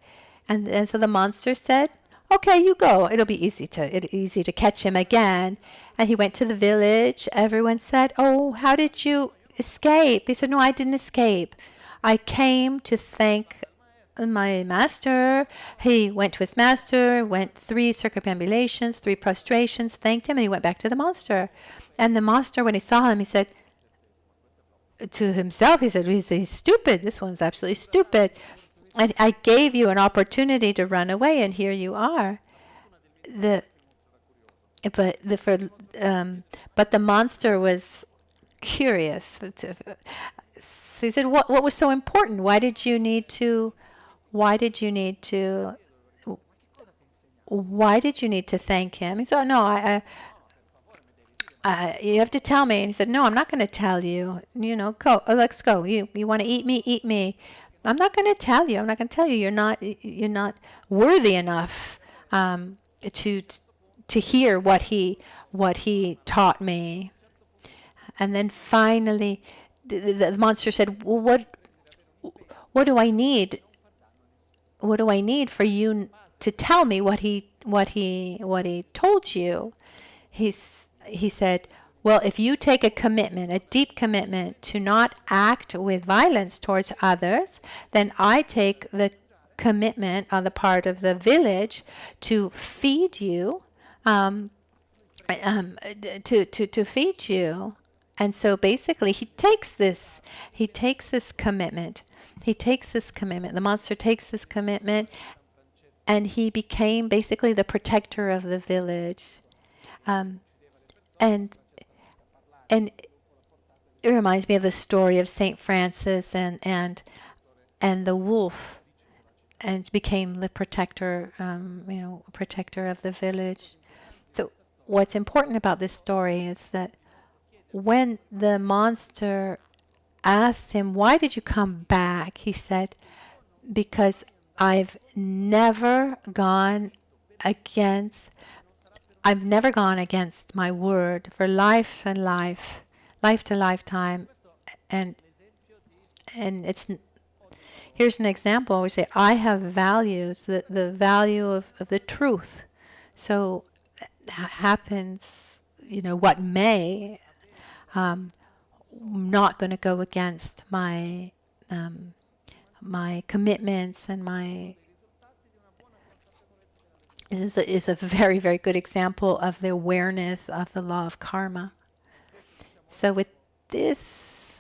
And so the monster said, "Okay, you go. It'll be easy to catch him again." And he went to the village. Everyone said, "Oh, how did you escape?" He said, "No, I didn't escape. I came to thank my master, he went to his master, went 3 circumambulations, 3 prostrations, thanked him, and he went back to the master. And the master, when he saw him, he said to himself, he's stupid. This one's absolutely stupid. And I gave you an opportunity to run away, and here you are. But the monster was curious. So he said, "What was so important? Why did you need to thank him?" He said, "Oh, no, you have to tell me." And he said, "No, I'm not going to tell you. Go. Let's go. You want to eat me? Eat me. I'm not going to tell you. I'm not going to tell you. You're not worthy enough to hear what he taught me." And then finally, the monster said, "Well, what do I need? What do I need for you to tell me what he told you?" He said, "Well, if you take a deep commitment to not act with violence towards others, then I take the commitment on the part of the village to feed you, to feed you." And so basically, he takes this commitment. The monster takes this commitment, and he became basically the protector of the village. And it reminds me of the story of Saint Francis and the wolf, and became the protector, protector of the village. So what's important about this story is that when the monster asked him, "Why did you come back?" he said, "Because I've never gone against my word for life to lifetime." And here's an example. We say, I have values, the value of the truth. So happens, what may, not going to go against my commitments and my. This is a very, very good example of the awareness of the law of karma. So with this,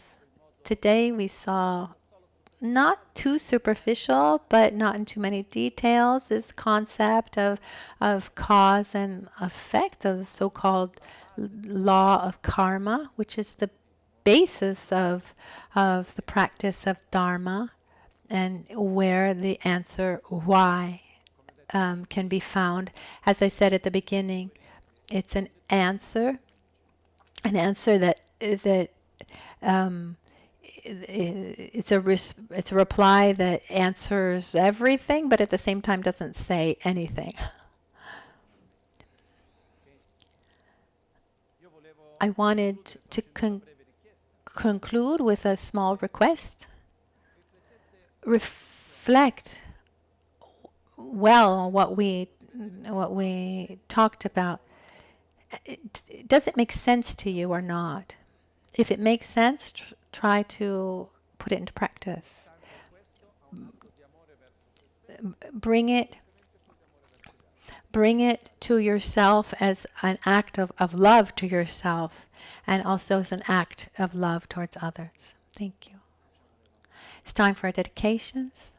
today we saw, not too superficial, but not in too many details, this concept of cause and effect, of the so-called law of karma, which is the basis of the practice of Dharma, and where the answer why can be found. As I said at the beginning, it's an answer that it's a reply that answers everything, but at the same time doesn't say anything. I wanted to conclude with a small request. Reflect well on what we talked about. Does it make sense to you or not? If it makes sense, try to put it into practice. Bring it to yourself as an act of love to yourself, and also as an act of love towards others. Thank you. It's time for our dedications.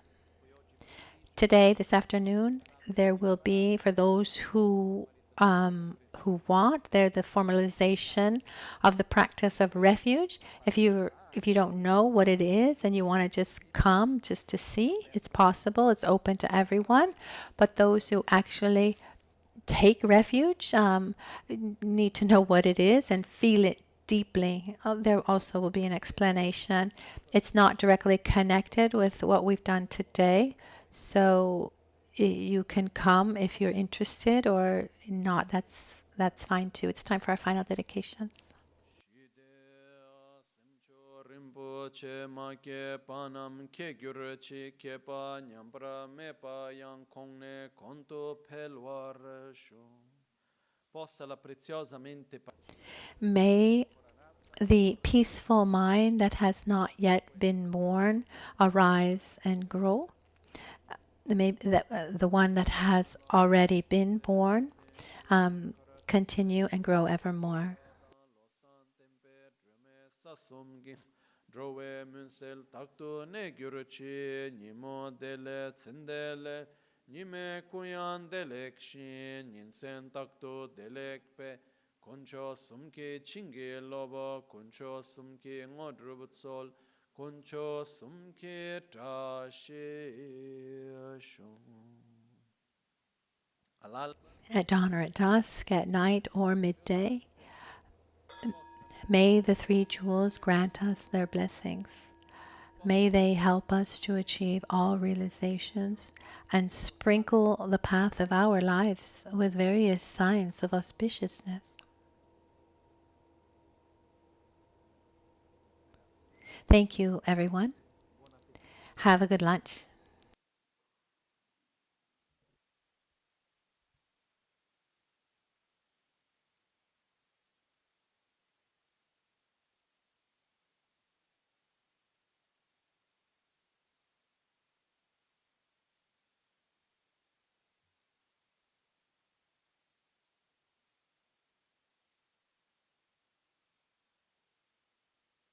Today, this afternoon, there will be, for those who want, the formalization of the practice of refuge. If you don't know what it is and you want to just come just to see, it's possible. It's open to everyone. But those who actually take refuge need to know what it is and feel it deeply. There also will be an explanation. It's not directly connected with what we've done today, so you can come if you're interested, or not. That's fine too. It's time for our final dedications. May the peaceful mind that has not yet been born arise and grow. the one that has already been born continue and grow evermore. Drowe munsel taktu ne gyuruchi nimo dele tsendele nime kuyan delek shin ninsen taktu delek pe koncho sumki chingi lobo koncho sumki ngodrubutsol koncho sumki trashi shun. At dawn or at dusk, at night or midday, may the three jewels grant us their blessings. May they help us to achieve all realizations and sprinkle the path of our lives with various signs of auspiciousness. Thank you, everyone. Have a good lunch.